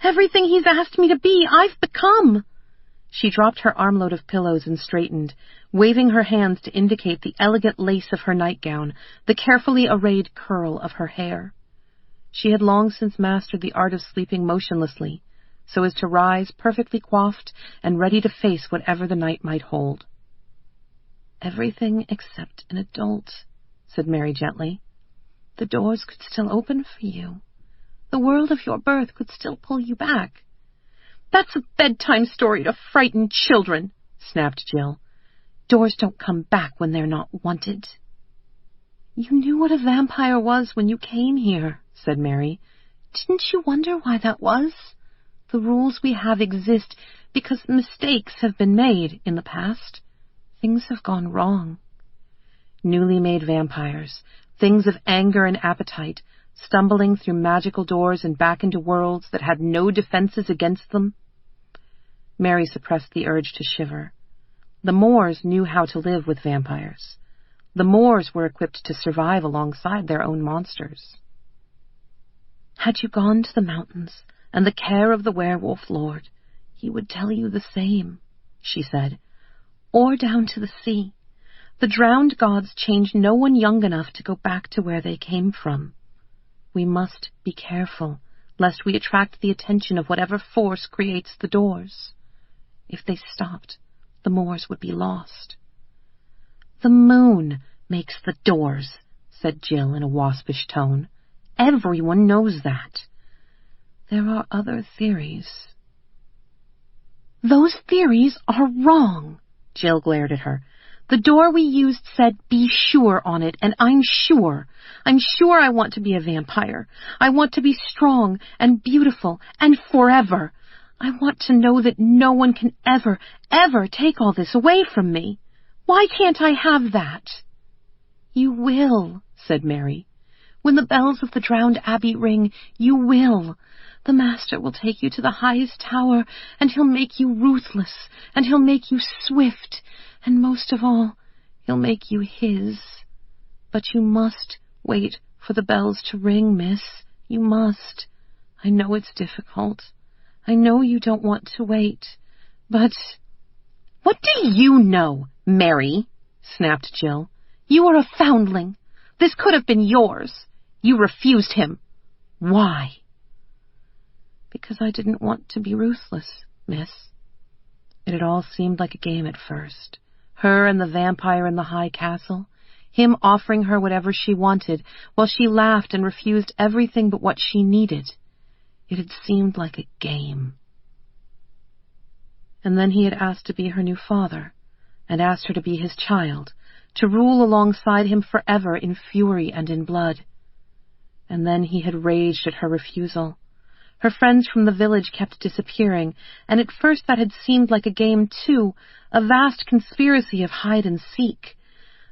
Everything he's asked me to be, I've become." She dropped her armload of pillows and straightened, waving her hands to indicate the elegant lace of her nightgown, the carefully arrayed curl of her hair. She had long since mastered the art of sleeping motionlessly, so as to rise perfectly coiffed and ready to face whatever the night might hold. "Everything except an adult," said Mary gently. "The doors could still open for you. The world of your birth could still pull you back." "That's a bedtime story to frighten children," snapped Jill. "Doors don't come back when they're not wanted." "You knew what a vampire was when you came here," said Mary. "Didn't you wonder why that was? The rules we have exist because mistakes have been made in the past. Things have gone wrong. Newly made vampires, things of anger and appetite, stumbling through magical doors and back into worlds that had no defenses against them." Mary suppressed the urge to shiver. The Moors knew how to live with vampires. The Moors were equipped to survive alongside their own monsters. "Had you gone to the mountains and the care of the werewolf lord, he would tell you the same," she said. "Or down to the sea. The drowned gods change no one young enough to go back to where they came from. We must be careful, lest we attract the attention of whatever force creates the doors. If they stopped, the Moors would be lost." "The moon makes the doors," said Jill in a waspish tone. "Everyone knows that." "There are other theories." "Those theories are wrong," Jill glared at her. "The door we used said 'be sure' on it, and I'm sure. I'm sure I want to be a vampire. I want to be strong and beautiful and forever. I want to know that no one can ever, ever take all this away from me. Why can't I have that?" "You will," said Mary. "When the bells of the drowned abbey ring, you will. The master will take you to the highest tower, and he'll make you ruthless, and he'll make you swift, and most of all, he'll make you his. But you must wait for the bells to ring, miss. You must. I know it's difficult. I know you don't want to wait, but—" "What do you know, Mary?" snapped Jill. "You are a foundling. This could have been yours. You refused him. Why?" "Because I didn't want to be ruthless, miss. It had all seemed like a game at first. Her and the vampire in the high castle, him offering her whatever she wanted, while she laughed and refused everything but what she needed. It had seemed like a game. And then he had asked to be her new father, and asked her to be his child, to rule alongside him forever in fury and in blood. And then he had raged at her refusal. Her friends from the village kept disappearing, and at first that had seemed like a game too, a vast conspiracy of hide and seek,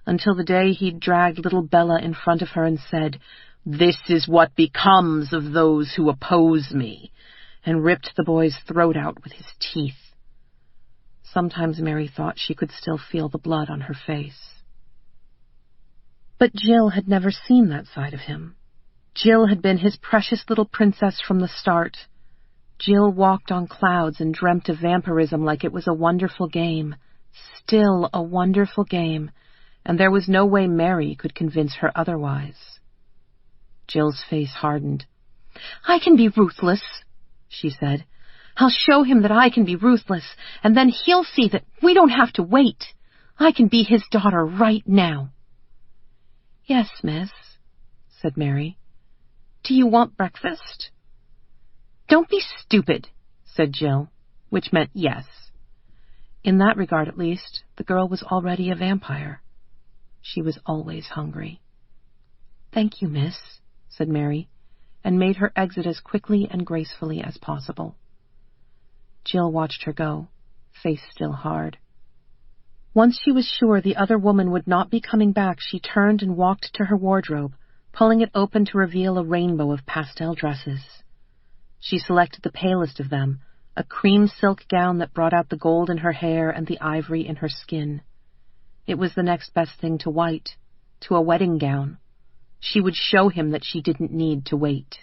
until the day he'd dragged little Bella in front of her and said, "This is what becomes of those who oppose me," and ripped the boy's throat out with his teeth. Sometimes Mary thought she could still feel the blood on her face. But Jill had never seen that side of him. Jill had been his precious little princess from the start. Jill walked on clouds and dreamt of vampirism like it was a wonderful game, still a wonderful game, and there was no way Mary could convince her otherwise. Jill's face hardened. "I can be ruthless," she said. "I'll show him that I can be ruthless, and then he'll see that we don't have to wait. I can be his daughter right now." "Yes, miss," said Mary. "Do you want breakfast?" "Don't be stupid," said Jill, which meant yes. In that regard, at least, the girl was already a vampire. She was always hungry. "Thank you, miss," said Mary, and made her exit as quickly and gracefully as possible. Jill watched her go, face still hard. Once she was sure the other woman would not be coming back, she turned and walked to her wardrobe, pulling it open to reveal a rainbow of pastel dresses. She selected the palest of them, a cream silk gown that brought out the gold in her hair and the ivory in her skin. It was the next best thing to white, to a wedding gown. She would show him that she didn't need to wait.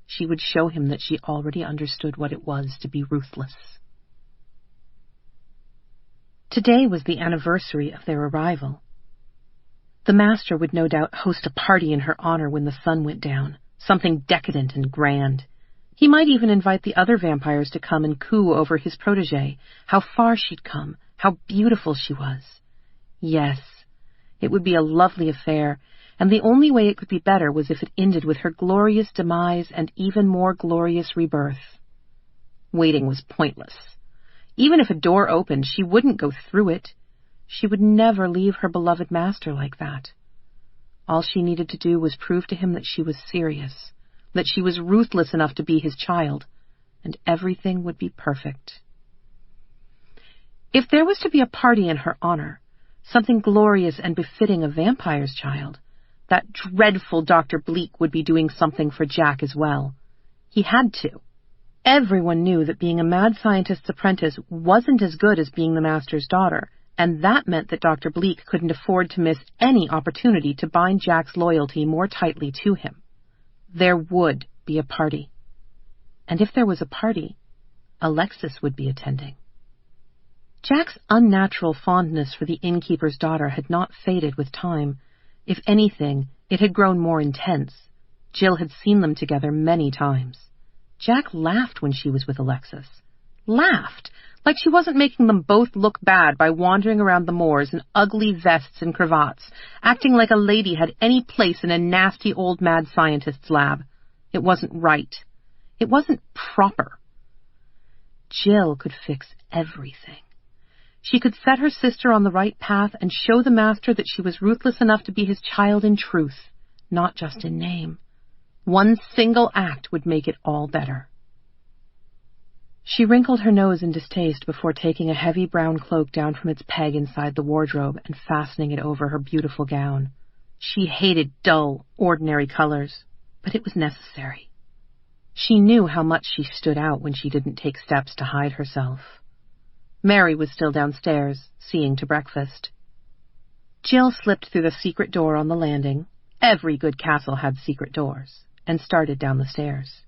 She would show him that she already understood what it was to be ruthless. Today was the anniversary of their arrival. The master would no doubt host a party in her honor when the sun went down, something decadent and grand. He might even invite the other vampires to come and coo over his protégée, how far she'd come, how beautiful she was. Yes, it would be a lovely affair, and the only way it could be better was if it ended with her glorious demise and even more glorious rebirth. Waiting was pointless. Even if a door opened, she wouldn't go through it. She would never leave her beloved master like that. All she needed to do was prove to him that she was serious, that she was ruthless enough to be his child, and everything would be perfect. If there was to be a party in her honor, something glorious and befitting a vampire's child, that dreadful Dr. Bleak would be doing something for Jack as well. He had to. Everyone knew that being a mad scientist's apprentice wasn't as good as being the master's daughter, and that meant that Dr. Bleak couldn't afford to miss any opportunity to bind Jack's loyalty more tightly to him. There would be a party. And if there was a party, Alexis would be attending. Jack's unnatural fondness for the innkeeper's daughter had not faded with time. If anything, it had grown more intense. Jill had seen them together many times. Jack laughed when she was with Alexis. Laughed, like she wasn't making them both look bad by wandering around the moors in ugly vests and cravats, acting like a lady had any place in a nasty old mad scientist's lab. It wasn't right. It wasn't proper. Jill could fix everything. She could set her sister on the right path and show the master that she was ruthless enough to be his child in truth, not just in name. One single act would make it all better. She wrinkled her nose in distaste before taking a heavy brown cloak down from its peg inside the wardrobe and fastening it over her beautiful gown. She hated dull, ordinary colors, but it was necessary. She knew how much she stood out when she didn't take steps to hide herself. Mary was still downstairs, seeing to breakfast. Jill slipped through the secret door on the landing. Every good castle had secret doors, and started down the stairs.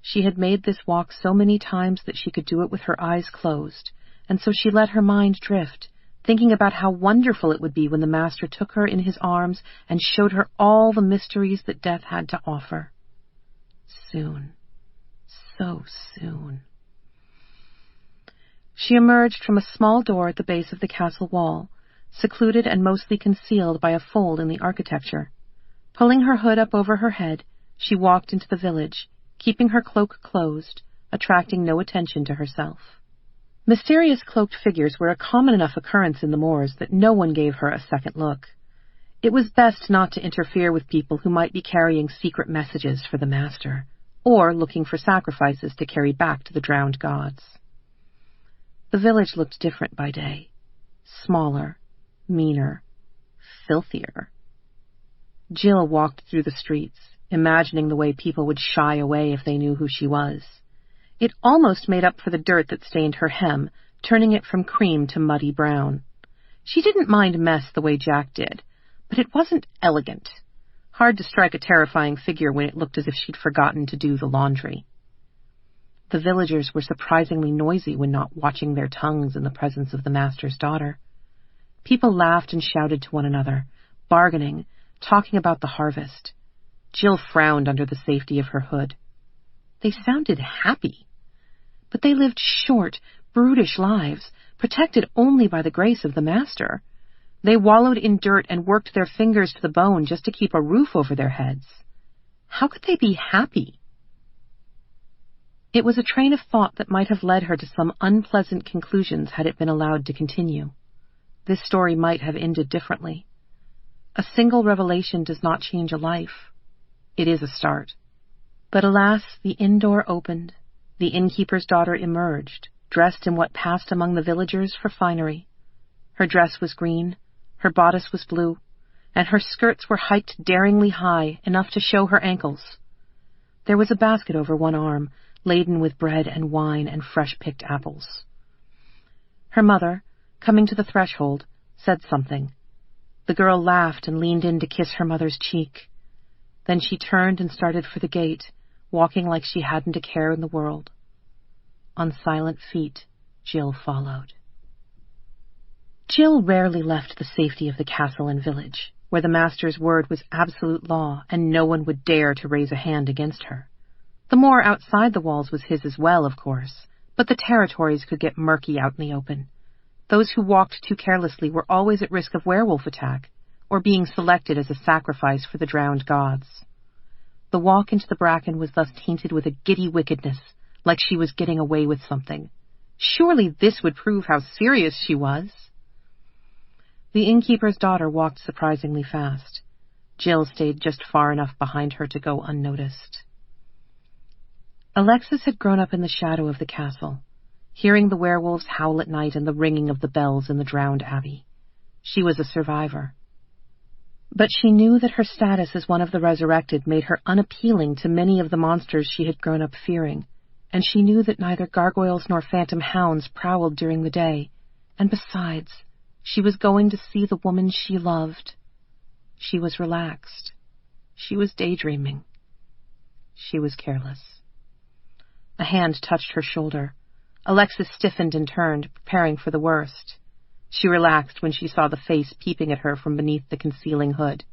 She had made this walk so many times that she could do it with her eyes closed, and so she let her mind drift, thinking about how wonderful it would be when the master took her in his arms and showed her all the mysteries that death had to offer. Soon. So soon. She emerged from a small door at the base of the castle wall, secluded and mostly concealed by a fold in the architecture. Pulling her hood up over her head, she walked into the village, keeping her cloak closed, attracting no attention to herself. Mysterious cloaked figures were a common enough occurrence in the moors that no one gave her a second look. It was best not to interfere with people who might be carrying secret messages for the master, or looking for sacrifices to carry back to the drowned gods. The village looked different by day. Smaller, meaner, filthier. Jill walked through the streets, imagining the way people would shy away if they knew who she was. It almost made up for the dirt that stained her hem, turning it from cream to muddy brown. She didn't mind mess the way Jack did, but it wasn't elegant. Hard to strike a terrifying figure when it looked as if she'd forgotten to do the laundry. The villagers were surprisingly noisy when not watching their tongues in the presence of the master's daughter. People laughed and shouted to one another, bargaining, talking about the harvest. Jill frowned under the safety of her hood. They sounded happy. But they lived short, brutish lives, protected only by the grace of the master. They wallowed in dirt and worked their fingers to the bone just to keep a roof over their heads. How could they be happy? It was a train of thought that might have led her to some unpleasant conclusions had it been allowed to continue. This story might have ended differently. A single revelation does not change a life. It is a start. But alas, the inn door opened. The innkeeper's daughter emerged, dressed in what passed among the villagers for finery. Her dress was green, her bodice was blue, and her skirts were hiked daringly high, enough to show her ankles. There was a basket over one arm, laden with bread and wine and fresh-picked apples. Her mother, coming to the threshold, said something. The girl laughed and leaned in to kiss her mother's cheek. Then she turned and started for the gate, walking like she hadn't a care in the world. On silent feet, Jill followed. Jill rarely left the safety of the castle and village, where the master's word was absolute law and no one would dare to raise a hand against her. The moor outside the walls was his as well, of course, but the territories could get murky out in the open. Those who walked too carelessly were always at risk of werewolf attack, or being selected as a sacrifice for the drowned gods. The walk into the bracken was thus tainted with a giddy wickedness, like she was getting away with something. Surely this would prove how serious she was. The innkeeper's daughter walked surprisingly fast. Jill stayed just far enough behind her to go unnoticed. Alexis had grown up in the shadow of the castle, hearing the werewolves howl at night and the ringing of the bells in the drowned abbey. She was a survivor. But she knew that her status as one of the resurrected made her unappealing to many of the monsters she had grown up fearing, and she knew that neither gargoyles nor phantom hounds prowled during the day, and besides, she was going to see the woman she loved. She was relaxed. She was daydreaming. She was careless. A hand touched her shoulder. Alexis stiffened and turned, preparing for the worst. She relaxed when she saw the face peeping at her from beneath the concealing hood.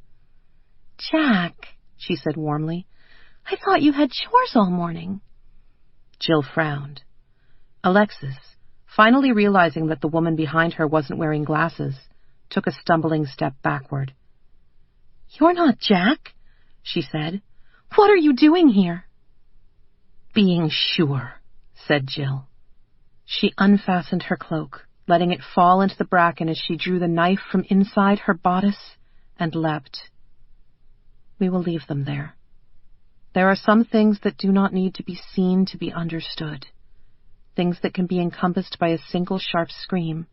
"Jack," she said warmly, "I thought you had chores all morning." Jill frowned. Alexis, finally realizing that the woman behind her wasn't wearing glasses, took a stumbling step backward. "You're not Jack," she said. "What are you doing here?" "Being sure," said Jill. She unfastened her cloak, letting it fall into the bracken as she drew the knife from inside her bodice and leapt. We will leave them there. There are some things that do not need to be seen to be understood, things that can be encompassed by a single sharp scream,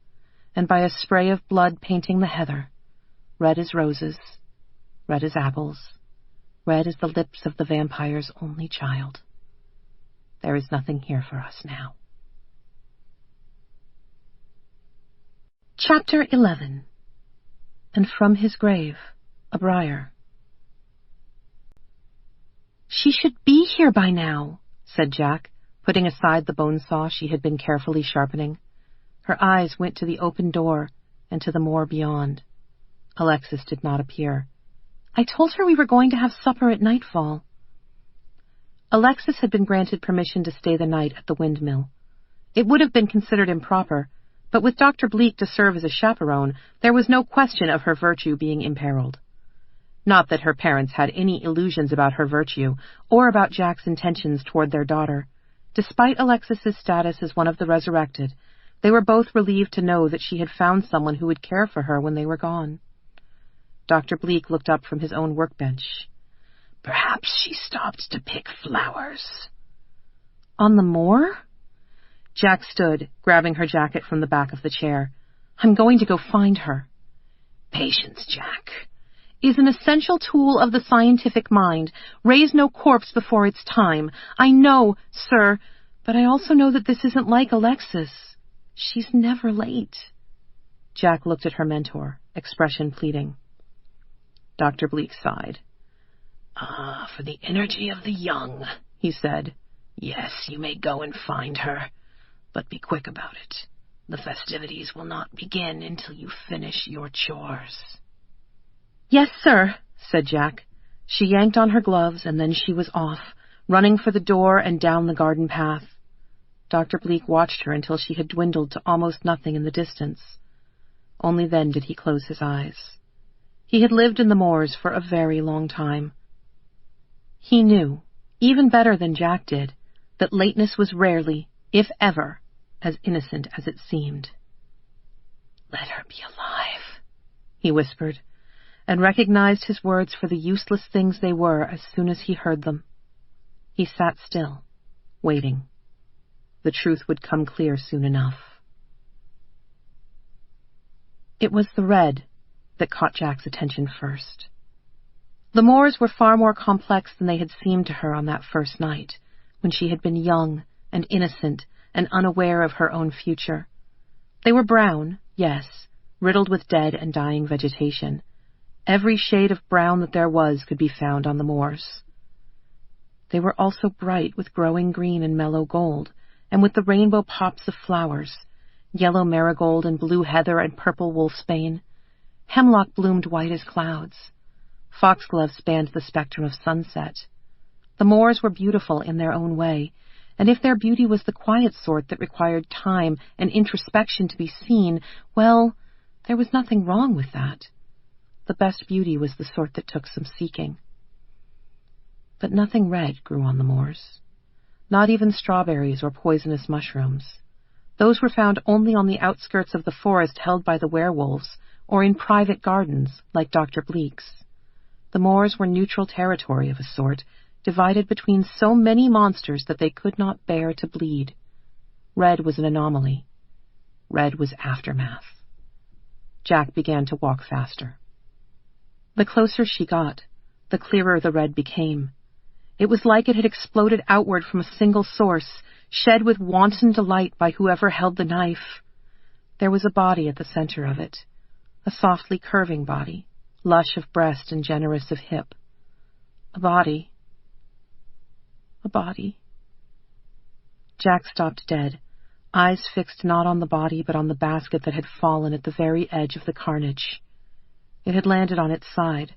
and by a spray of blood painting the heather, red as roses, red as apples, red as the lips of the vampire's only child. There is nothing here for us now. Chapter 11. And from his grave, a briar. "She should be here by now," said Jack, putting aside the bone saw she had been carefully sharpening. Her eyes went to the open door and to the moor beyond. Alexis did not appear. "I told her we were going to have supper at nightfall." Alexis had been granted permission to stay the night at the windmill. It would have been considered improper, but with Dr. Bleak to serve as a chaperone, there was no question of her virtue being imperiled. Not that her parents had any illusions about her virtue, or about Jack's intentions toward their daughter. Despite Alexis's status as one of the resurrected, they were both relieved to know that she had found someone who would care for her when they were gone. Dr. Bleak looked up from his own workbench. "Perhaps she stopped to pick flowers." "On the moor?" Jack stood, grabbing her jacket from the back of the chair. "I'm going to go find her." "Patience, Jack, is an essential tool of the scientific mind. Raise no corpse before its time. I know, sir, but I also know that this isn't like Alexis. She's never late." Jack looked at her mentor, expression pleading. Dr. Bleak sighed. "Ah, for the energy of the young," he said. Yes, you may go and find her, but be quick about it. The festivities will not begin until you finish your chores. Yes, sir, said Jack. She yanked on her gloves, and then she was off, running for the door and down the garden path. Dr. Bleak watched her until she had dwindled to almost nothing in the distance. Only then did he close his eyes. He had lived in the moors for a very long time. He knew, even better than Jack did, that lateness was rarely, if ever, as innocent as it seemed. Let her be alive, he whispered, and recognized his words for the useless things they were as soon as he heard them. He sat still, waiting. The truth would come clear soon enough. It was the red that caught Jack's attention first. The moors were far more complex than they had seemed to her on that first night, when she had been young and innocent and unaware of her own future. They were brown, yes, riddled with dead and dying vegetation. Every shade of brown that there was could be found on the moors. They were also bright with growing green and mellow gold, and with the rainbow pops of flowers, yellow marigold and blue heather and purple wolfsbane. Hemlock bloomed white as clouds. Foxglove spanned the spectrum of sunset. The moors were beautiful in their own way, and if their beauty was the quiet sort that required time and introspection to be seen, well, there was nothing wrong with that. The best beauty was the sort that took some seeking. But nothing red grew on the moors. Not even strawberries or poisonous mushrooms. Those were found only on the outskirts of the forest held by the werewolves, or in private gardens, like Dr. Bleak's. The moors were neutral territory of a sort, divided between so many monsters that they could not bear to bleed. Red was an anomaly. Red was aftermath. Jack began to walk faster. The closer she got, the clearer the red became. It was like it had exploded outward from a single source, shed with wanton delight by whoever held the knife. There was a body at the center of it, a softly curving body, lush of breast and generous of hip. A body. A body. Jack stopped dead, eyes fixed not on the body but on the basket that had fallen at the very edge of the carnage. It had landed on its side.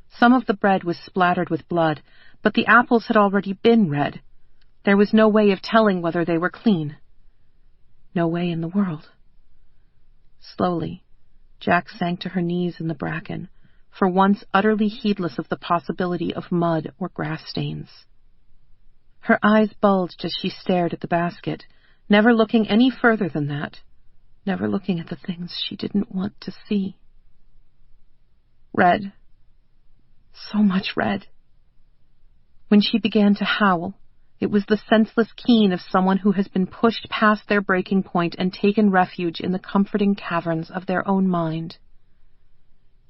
Some of the bread was splattered with blood, but the apples had already been red. There was no way of telling whether they were clean. No way in the world. Slowly, Jack sank to her knees in the bracken, for once utterly heedless of the possibility of mud or grass stains. Her eyes bulged as she stared at the basket, never looking any further than that, never looking at the things she didn't want to see. Red. So much red. When she began to howl, it was the senseless keen of someone who has been pushed past their breaking point and taken refuge in the comforting caverns of their own mind.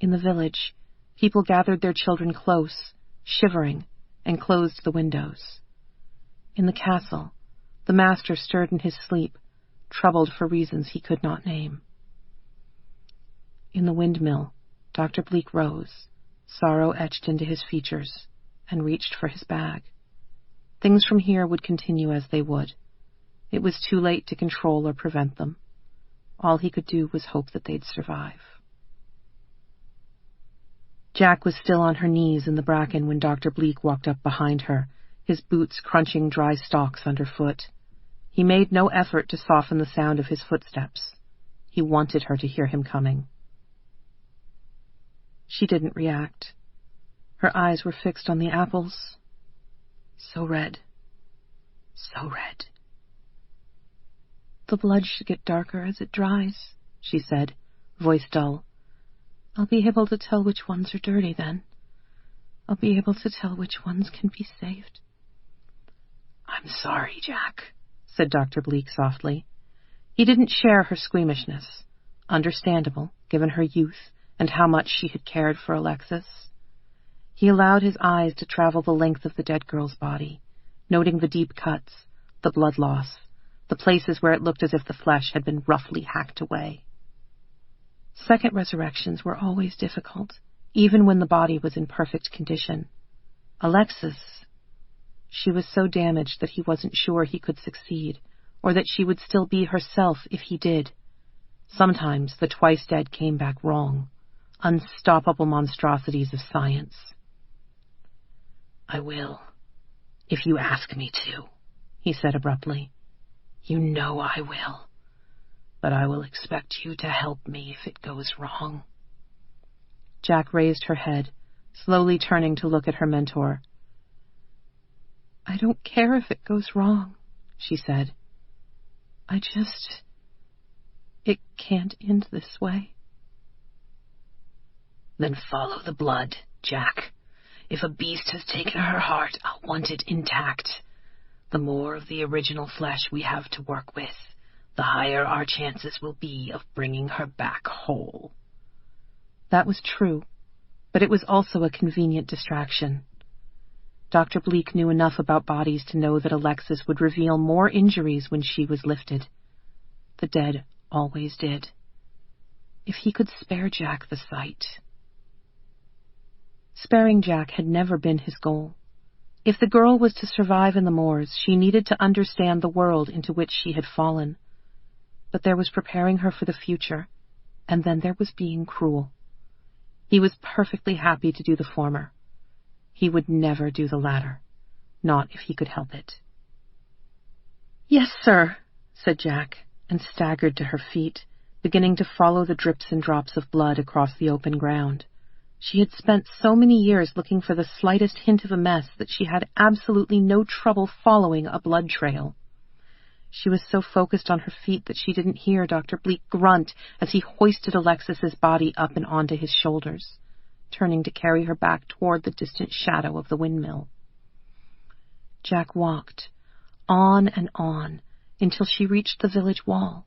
In the village, people gathered their children close, shivering, and closed the windows. In the castle, the master stirred in his sleep, troubled for reasons he could not name. In the windmill, Dr. Bleak rose, sorrow etched into his features, and reached for his bag. Things from here would continue as they would. It was too late to control or prevent them. All he could do was hope that they'd survive. Jack was still on her knees in the bracken when Dr. Bleak walked up behind her, his boots crunching dry stalks underfoot. He made no effort to soften the sound of his footsteps. He wanted her to hear him coming. She didn't react. Her eyes were fixed on the apples. So red. So red. The blood should get darker as it dries, she said, voice dull. I'll be able to tell which ones are dirty then. I'll be able to tell which ones can be saved. I'm sorry, Jack, said Dr. Bleak softly. He didn't share her squeamishness. Understandable, given her youth and how much she had cared for Alexis. He allowed his eyes to travel the length of the dead girl's body, noting the deep cuts, the blood loss, the places where it looked as if the flesh had been roughly hacked away. Second resurrections were always difficult, even when the body was in perfect condition. Alexis... She was so damaged that he wasn't sure he could succeed, or that she would still be herself if he did. Sometimes the twice dead came back wrong, unstoppable monstrosities of science. I will, if you ask me to, he said abruptly. You know I will, but I will expect you to help me if it goes wrong. Jack raised her head, slowly turning to look at her mentor. I don't care if it goes wrong, she said. It can't end this way. Then follow the blood, Jack. If a beast has taken her heart, I'll want it intact. The more of the original flesh we have to work with, the higher our chances will be of bringing her back whole. That was true, but it was also a convenient distraction. Dr. Bleak knew enough about bodies to know that Alexis would reveal more injuries when she was lifted. The dead always did. If he could spare Jack the sight. Sparing Jack had never been his goal. If the girl was to survive in the moors, she needed to understand the world into which she had fallen. But there was preparing her for the future, and then there was being cruel. He was perfectly happy to do the former. He would never do the latter, not if he could help it. Yes, sir, said Jack, and staggered to her feet, beginning to follow the drips and drops of blood across the open ground. She had spent so many years looking for the slightest hint of a mess that she had absolutely no trouble following a blood trail. She was so focused on her feet that she didn't hear Dr. Bleak grunt as he hoisted Alexis's body up and onto his shoulders, turning to carry her back toward the distant shadow of the windmill. Jack walked, on and on, until she reached the village wall.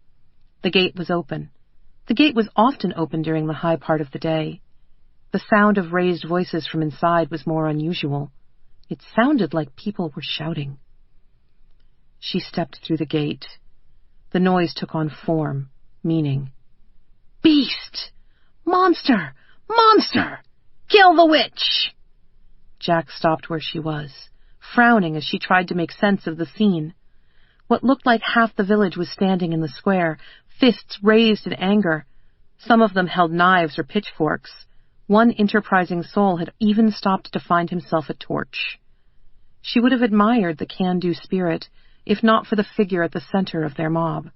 The gate was open. The gate was often open during the high part of the day. The sound of raised voices from inside was more unusual. It sounded like people were shouting. She stepped through the gate. The noise took on form, meaning. Beast! Monster! Monster! Kill the witch! Jack stopped where she was, frowning as she tried to make sense of the scene. What looked like half the village was standing in the square, fists raised in anger. Some of them held knives or pitchforks. One enterprising soul had even stopped to find himself a torch. She would have admired the can-do spirit, if not for the figure at the center of their mob.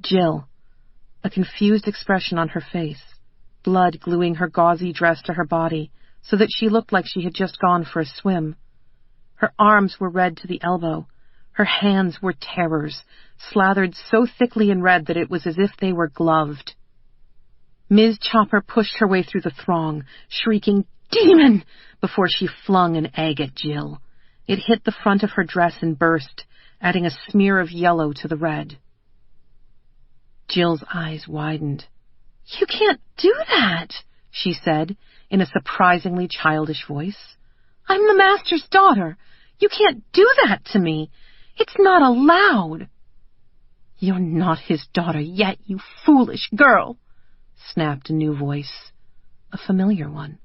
Jill, a confused expression on her face, blood gluing her gauzy dress to her body so that she looked like she had just gone for a swim. Her arms were red to the elbow. Her hands were terrors, slathered so thickly in red that it was as if they were gloved. Ms. Chopper pushed her way through the throng, shrieking, "Demon!" before she flung an egg at Jill. It hit the front of her dress and burst, adding a smear of yellow to the red. Jill's eyes widened. "You can't do that," she said, in a surprisingly childish voice. "I'm the master's daughter. You can't do that to me. It's not allowed." "You're not his daughter yet, you foolish girl," snapped a new voice, a familiar one.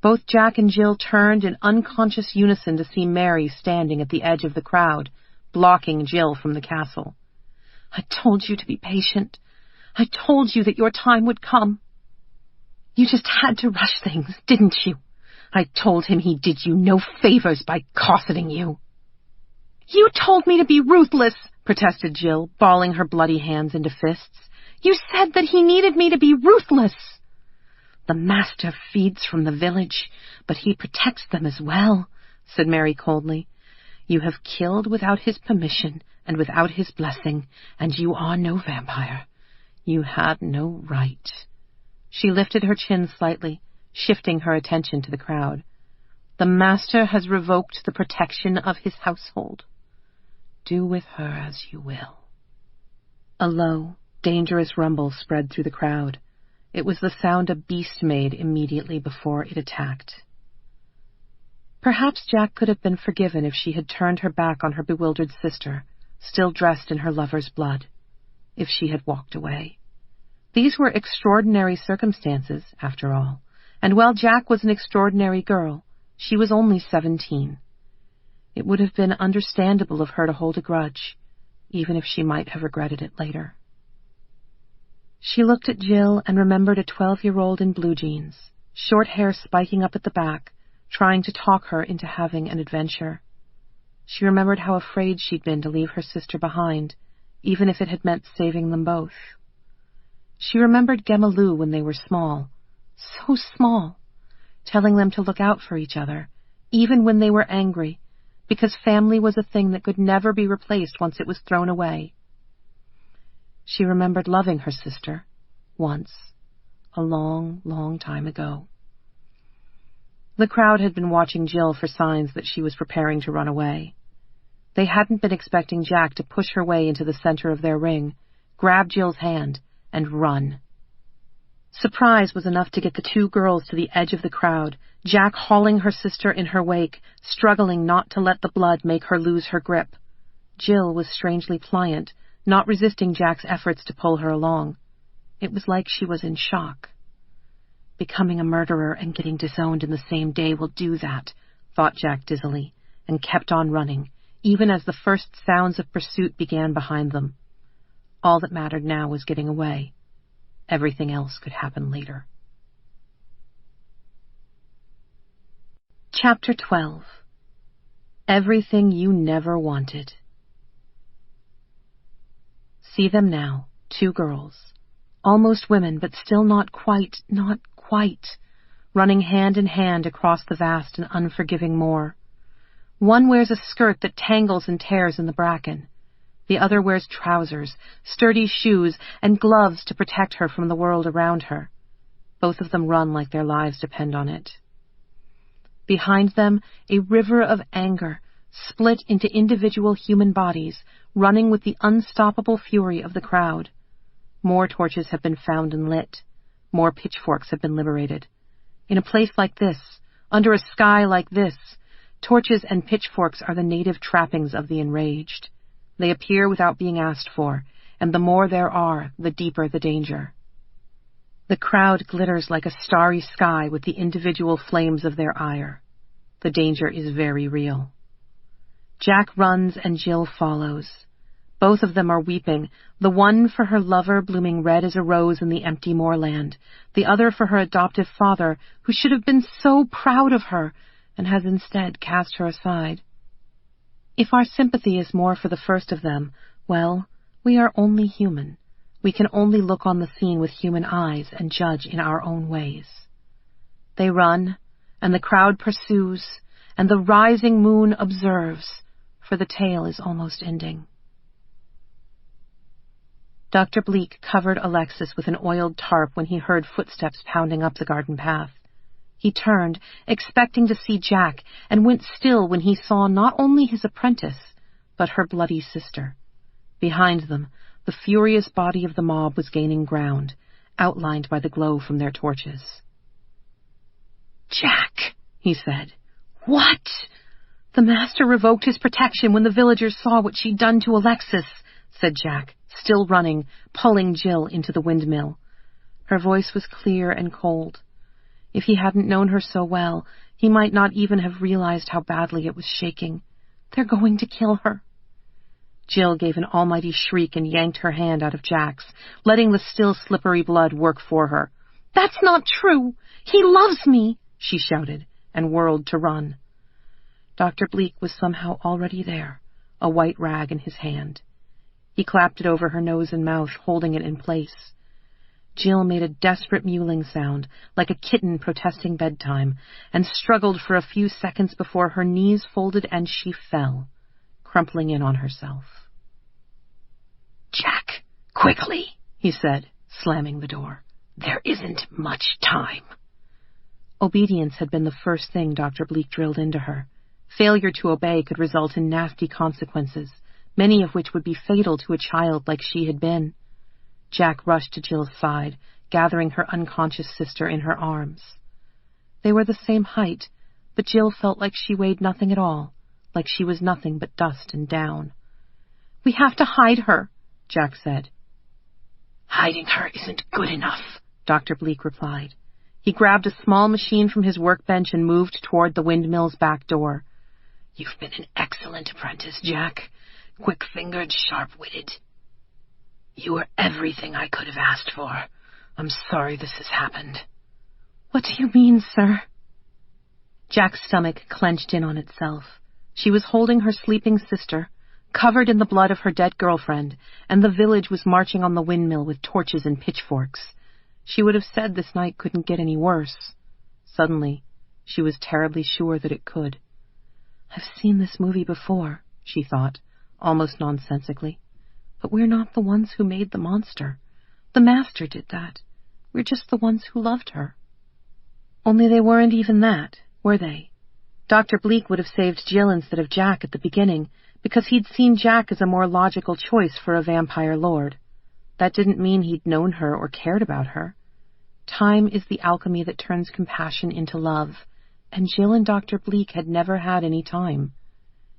Both Jack and Jill turned in unconscious unison to see Mary standing at the edge of the crowd, blocking Jill from the castle. "I told you to be patient. I told you that your time would come. You just had to rush things, didn't you? I told him he did you no favors by cosseting you." "You told me to be ruthless," protested Jill, balling her bloody hands into fists. "You said that he needed me to be ruthless." "The master feeds from the village, but he protects them as well," said Mary coldly. "You have killed without his permission and without his blessing, and you are no vampire. You had no right." She lifted her chin slightly, shifting her attention to the crowd. "The master has revoked the protection of his household. Do with her as you will." A low, dangerous rumble spread through the crowd. It was the sound a beast made immediately before it attacked. Perhaps Jack could have been forgiven if she had turned her back on her bewildered sister, still dressed in her lover's blood, if she had walked away. These were extraordinary circumstances, after all, and while Jack was an extraordinary girl, She was only 17. It would have been understandable of her to hold a grudge, even if she might have regretted it later. She looked at Jill and remembered a 12-year-old in blue jeans, short hair spiking up at the back, trying to talk her into having an adventure. She remembered how afraid she'd been to leave her sister behind, even if it had meant saving them both. She remembered Gemalu when they were small, so small, telling them to look out for each other, even when they were angry, because family was a thing that could never be replaced once it was thrown away. She remembered loving her sister, once, a long, long time ago. The crowd had been watching Jill for signs that she was preparing to run away. They hadn't been expecting Jack to push her way into the center of their ring, grab Jill's hand, and run. Surprise was enough to get the two girls to the edge of the crowd, Jack hauling her sister in her wake, struggling not to let the blood make her lose her grip. Jill was strangely pliant, not resisting Jack's efforts to pull her along. It was like she was in shock. Becoming a murderer and getting disowned in the same day will do that, thought Jack dizzily, and kept on running, even as the first sounds of pursuit began behind them. All that mattered now was getting away. Everything else could happen later. Chapter 12. Everything You Never Wanted. See them now, two girls, almost women, but still not quite, running hand in hand across the vast and unforgiving moor. One wears a skirt that tangles and tears in the bracken. The other wears trousers, sturdy shoes, and gloves to protect her from the world around her. Both of them run like their lives depend on it. Behind them, a river of anger, split into individual human bodies, running with the unstoppable fury of the crowd. More torches have been found and lit. More pitchforks have been liberated. In a place like this, under a sky like this, torches and pitchforks are the native trappings of the enraged. They appear without being asked for, and the more there are, the deeper the danger. The crowd glitters like a starry sky with the individual flames of their ire. The danger is very real. Jack runs and Jill follows. Both of them are weeping, the one for her lover blooming red as a rose in the empty moorland, the other for her adoptive father, who should have been so proud of her, and has instead cast her aside. If our sympathy is more for the first of them, well, we are only human. We can only look on the scene with human eyes and judge in our own ways. They run, and the crowd pursues, and the rising moon observes, for the tale is almost ending. Dr. Bleak covered Alexis with an oiled tarp when he heard footsteps pounding up the garden path. He turned, expecting to see Jack, and went still when he saw not only his apprentice, but her bloody sister. Behind them, the furious body of the mob was gaining ground, outlined by the glow from their torches. "Jack," he said. "What?" "The master revoked his protection when the villagers saw what she'd done to Alexis," said Jack, still running, pulling Jill into the windmill. Her voice was clear and cold. If he hadn't known her so well, he might not even have realized how badly it was shaking. "They're going to kill her." Jill gave an almighty shriek and yanked her hand out of Jack's, letting the still slippery blood work for her. "That's not true! He loves me!" she shouted, and whirled to run. Dr. Bleak was somehow already there, a white rag in his hand. He clapped it over her nose and mouth, holding it in place. Jill made a desperate mewling sound, like a kitten protesting bedtime, and struggled for a few seconds before her knees folded and she fell, crumpling in on herself. "Jack, quickly," he said, slamming the door. "There isn't much time." Obedience had been the first thing Dr. Bleak drilled into her. Failure to obey could result in nasty consequences, many of which would be fatal to a child like she had been. Jack rushed to Jill's side, gathering her unconscious sister in her arms. They were the same height, but Jill felt like she weighed nothing at all, like she was nothing but dust and down. "We have to hide her," Jack said. "Hiding her isn't good enough," Dr. Bleak replied. He grabbed a small machine from his workbench and moved toward the windmill's back door. You've been an excellent apprentice, Jack. Quick-fingered, sharp-witted. You were everything I could have asked for. I'm sorry this has happened. What do you mean, sir? Jack's stomach clenched in on itself. She was holding her sleeping sister, covered in the blood of her dead girlfriend, and the village was marching on the windmill with torches and pitchforks. She would have said this night couldn't get any worse. Suddenly, she was terribly sure that it could. I've seen this movie before, she thought, almost nonsensically. But we're not the ones who made the monster. The Master did that. We're just the ones who loved her. Only they weren't even that, were they? Dr. Bleak would have saved Jill instead of Jack at the beginning, because he'd seen Jack as a more logical choice for a vampire lord. That didn't mean he'd known her or cared about her. Time is the alchemy that turns compassion into love, and Jill and Dr. Bleak had never had any time.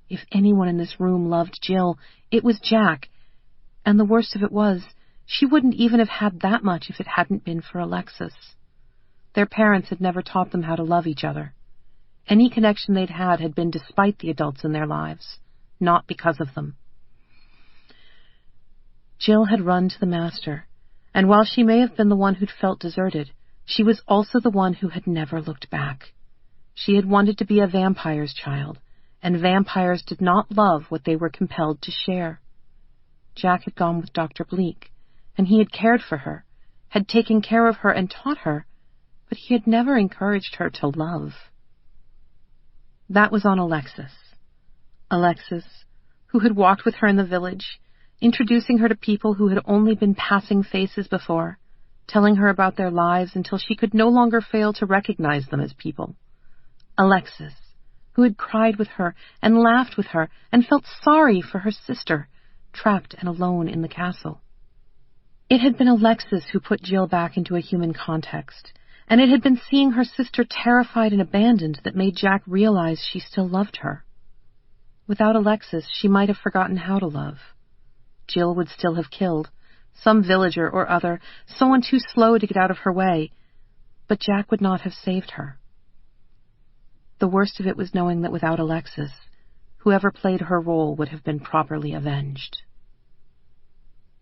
If anyone in this room loved Jill, it was Jack, and the worst of it was, she wouldn't even have had that much if it hadn't been for Alexis. Their parents had never taught them how to love each other. Any connection they'd had been despite the adults in their lives, not because of them. Jill had run to the Master, and while she may have been the one who'd felt deserted, she was also the one who had never looked back. She had wanted to be a vampire's child, and vampires did not love what they were compelled to share. Jack had gone with Dr. Bleak, and he had cared for her, had taken care of her and taught her, but he had never encouraged her to love. That was on Alexis. Alexis, who had walked with her in the village, introducing her to people who had only been passing faces before, telling her about their lives until she could no longer fail to recognize them as people. Alexis, who had cried with her and laughed with her and felt sorry for her sister, trapped and alone in the castle. It had been Alexis who put Jill back into a human context, and it had been seeing her sister terrified and abandoned that made Jack realize she still loved her. Without Alexis, she might have forgotten how to love. Jill would still have killed, some villager or other, someone too slow to get out of her way, but Jack would not have saved her. The worst of it was knowing that without Alexis, whoever played her role would have been properly avenged.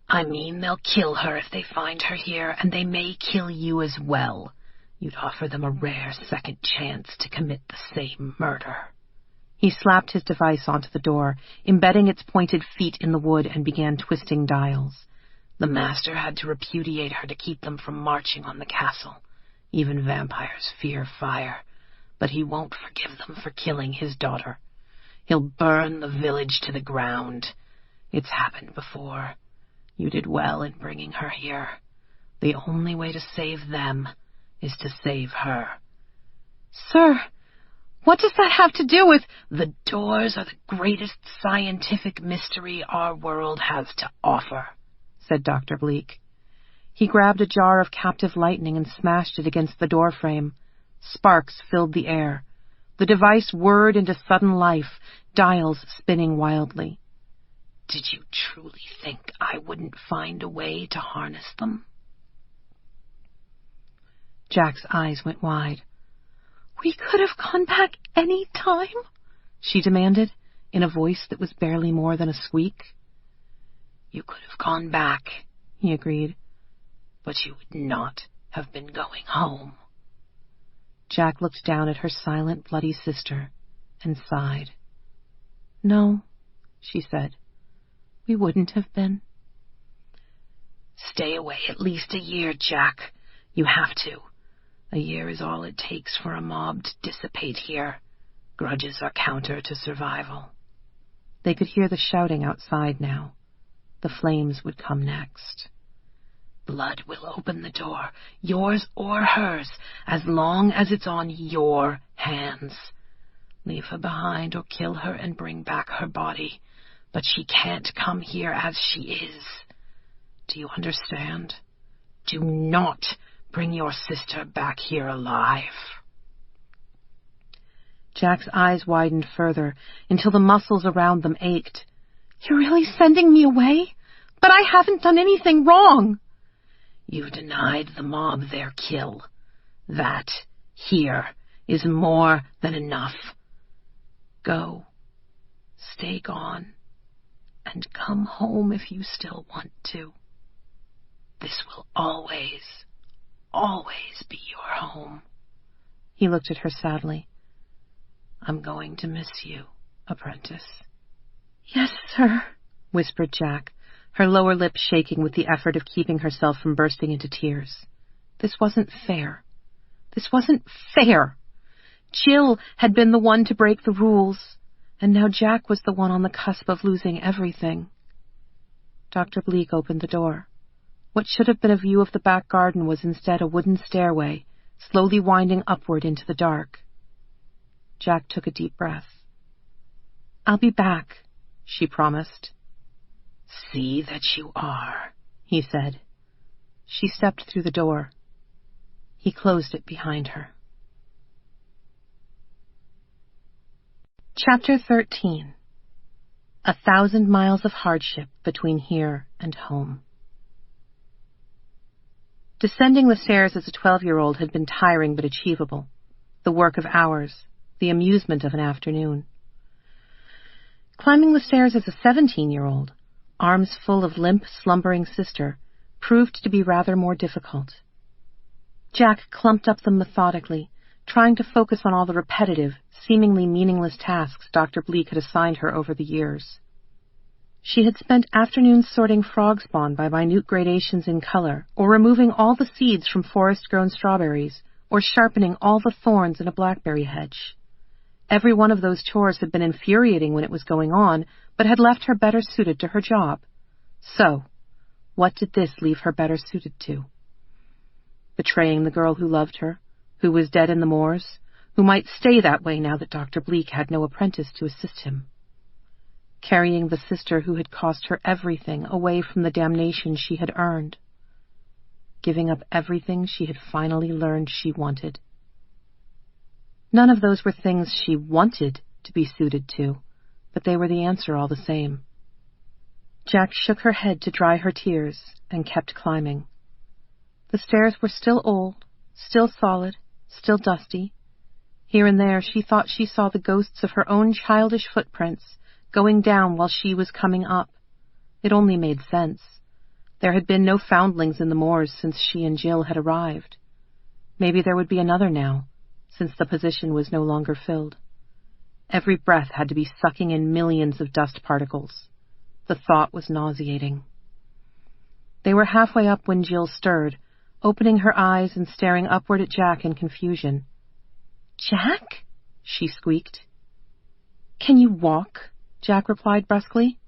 I mean, they'll kill her if they find her here, and they may kill you as well. You'd offer them a rare second chance to commit the same murder. He slapped his device onto the door, embedding its pointed feet in the wood, and began twisting dials. The Master had to repudiate her to keep them from marching on the castle. Even vampires fear fire, but he won't forgive them for killing his daughter. He'll burn the village to the ground. It's happened before. You did well in bringing her here. The only way to save them is to save her. Sir, what does that have to do with... The doors are the greatest scientific mystery our world has to offer, said Dr. Bleak. He grabbed a jar of captive lightning and smashed it against the door frame. Sparks filled the air. The device whirred into sudden life, dials spinning wildly. Did you truly think I wouldn't find a way to harness them? Jack's eyes went wide. We could have gone back any time, she demanded, in a voice that was barely more than a squeak. You could have gone back, he agreed, but you would not have been going home. Jack looked down at her silent, bloody sister and sighed. No, she said. We wouldn't have been. Stay away at least a year, Jack. You have to. A year is all it takes for a mob to dissipate here. Grudges are counter to survival. They could hear the shouting outside now. The flames would come next. Blood will open the door, yours or hers, as long as it's on your hands. Leave her behind or kill her and bring back her body. But she can't come here as she is. Do you understand? Do not bring your sister back here alive. Jack's eyes widened further, until the muscles around them ached. You're really sending me away? But I haven't done anything wrong. You've denied the mob their kill. That, here, is more than enough. Go. Stay gone. And come home if you still want to. This will always, always be your home. He looked at her sadly. I'm going to miss you, apprentice. Yes, sir, whispered Jack, her lower lip shaking with the effort of keeping herself from bursting into tears. This wasn't fair. This wasn't fair. Jill had been the one to break the rules, and now Jack was the one on the cusp of losing everything. Dr. Bleak opened the door. What should have been a view of the back garden was instead a wooden stairway, slowly winding upward into the dark. Jack took a deep breath. I'll be back, she promised. See that you are, he said. She stepped through the door. He closed it behind her. Chapter 13. 1,000 miles of hardship between here and home. Descending the stairs as a 12-year-old had been tiring but achievable, the work of hours, the amusement of an afternoon. Climbing the stairs as a 17-year-old, arms full of limp, slumbering sister, proved to be rather more difficult. Jack clumped up them methodically, trying to focus on all the repetitive, seemingly meaningless tasks Dr. Bleak had assigned her over the years. She had spent afternoons sorting frog spawn by minute gradations in color, or removing all the seeds from forest-grown strawberries, or sharpening all the thorns in a blackberry hedge. Every one of those chores had been infuriating when it was going on, but had left her better suited to her job. So, what did this leave her better suited to? Betraying the girl who loved her, who was dead in the moors, who might stay that way now that Dr. Bleak had no apprentice to assist him. Carrying the sister who had cost her everything away from the damnation she had earned. Giving up everything she had finally learned she wanted. None of those were things she wanted to be suited to, but they were the answer all the same. Jack shook her head to dry her tears and kept climbing. The stairs were still old, still solid, still dusty. Here and there she thought she saw the ghosts of her own childish footprints, going down while she was coming up. It only made sense. There had been no foundlings in the moors since she and Jill had arrived. Maybe there would be another now, since the position was no longer filled. Every breath had to be sucking in millions of dust particles. The thought was nauseating. They were halfway up when Jill stirred, opening her eyes and staring upward at Jack in confusion. "Jack?" she squeaked. "Can you walk?" Jack replied brusquely.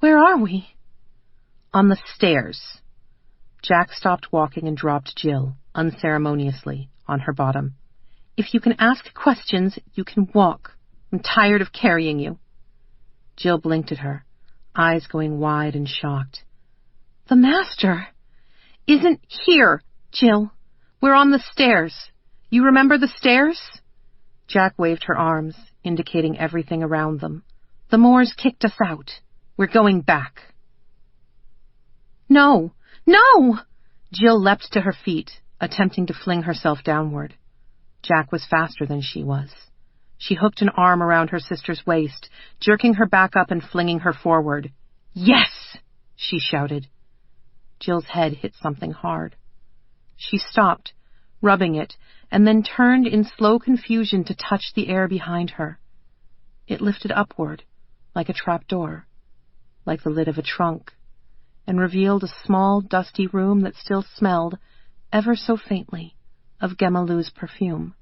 Where are we?" "On the stairs." Jack stopped walking and dropped Jill, unceremoniously, on her bottom. "If you can ask questions, you can walk. I'm tired of carrying you." Jill blinked at her, eyes going wide and shocked. "The master isn't here, Jill. We're on the stairs. You remember the stairs?" Jack waved her arms, indicating everything around them. "The Moors kicked us out. We're going back." "No! No!" Jill leapt to her feet, attempting to fling herself downward. Jack was faster than she was. She hooked an arm around her sister's waist, jerking her back up and flinging her forward. "Yes!" she shouted. Jill's head hit something hard. She stopped, rubbing it, and then turned in slow confusion to touch the air behind her. It lifted upward, like a trapdoor, like the lid of a trunk, and revealed a small, dusty room that still smelled, ever so faintly, of Gemalu's perfume.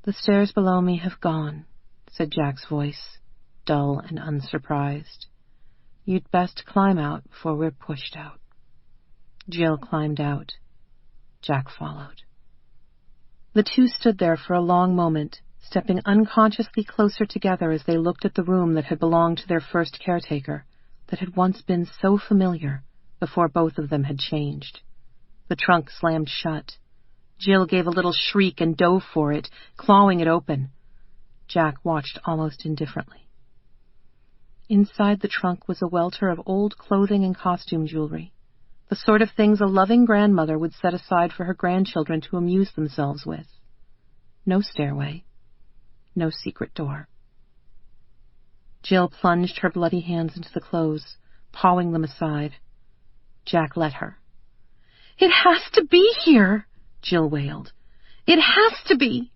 "The stairs below me have gone," said Jack's voice, dull and unsurprised. "You'd best climb out before we're pushed out." Jill climbed out. Jack followed. The two stood there for a long moment, stepping unconsciously closer together as they looked at the room that had belonged to their first caretaker, that had once been so familiar before both of them had changed. The trunk slammed shut. Jill gave a little shriek and dove for it, clawing it open. Jack watched almost indifferently. Inside the trunk was a welter of old clothing and costume jewelry. the sort of things a loving grandmother would set aside for her grandchildren to amuse themselves with. No stairway, no secret door. Jill plunged her bloody hands into the clothes, pawing them aside. Jack let her. "It has to be here," Jill wailed. "It has to be."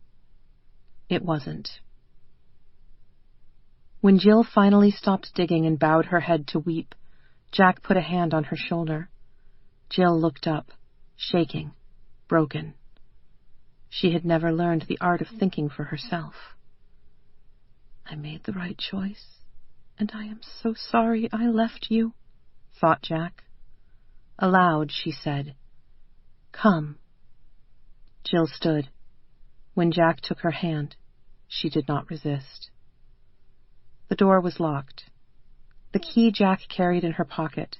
It wasn't. When Jill finally stopped digging and bowed her head to weep, Jack put a hand on her shoulder. Jill looked up, shaking, broken. She had never learned the art of thinking for herself. "I made the right choice, and I am so sorry I left you," thought Jack. Aloud, she said, "Come." Jill stood. When Jack took her hand, she did not resist. The door was locked. The key Jack carried in her pocket,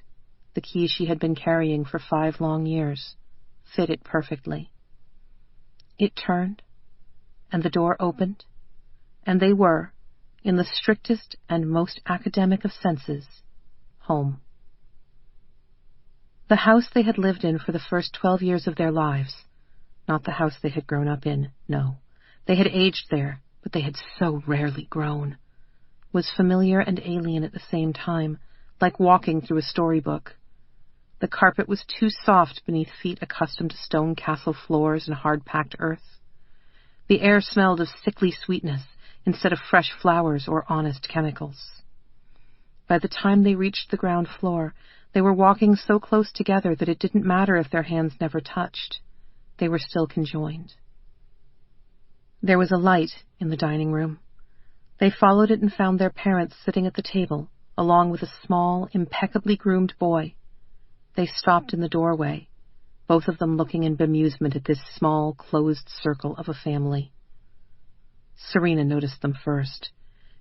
the key she had been carrying for 5 long years, fit it perfectly. It turned, and the door opened, and they were, in the strictest and most academic of senses, home. The house they had lived in for the first 12 years of their lives, not the house they had grown up in, no. They had aged there, but they had so rarely grown, was familiar and alien at the same time, like walking through a storybook. The carpet was too soft beneath feet accustomed to stone castle floors and hard-packed earth. The air smelled of sickly sweetness instead of fresh flowers or honest chemicals. By the time they reached the ground floor, they were walking so close together that it didn't matter if their hands never touched. They were still conjoined. There was a light in the dining room. They followed it and found their parents sitting at the table, along with a small, impeccably groomed boy. They stopped in the doorway, both of them looking in bemusement at this small, closed circle of a family. Serena noticed them first.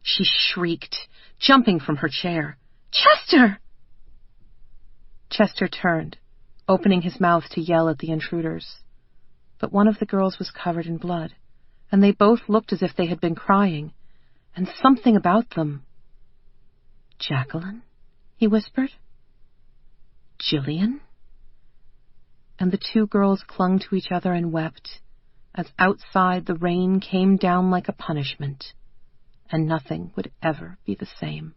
She shrieked, jumping from her chair. "Chester!" Chester turned, opening his mouth to yell at the intruders. But one of the girls was covered in blood, and they both looked as if they had been crying, and something about them. "Jacqueline?" he whispered. "Jillian?" And the 2 girls clung to each other and wept, as outside the rain came down like a punishment, and nothing would ever be the same.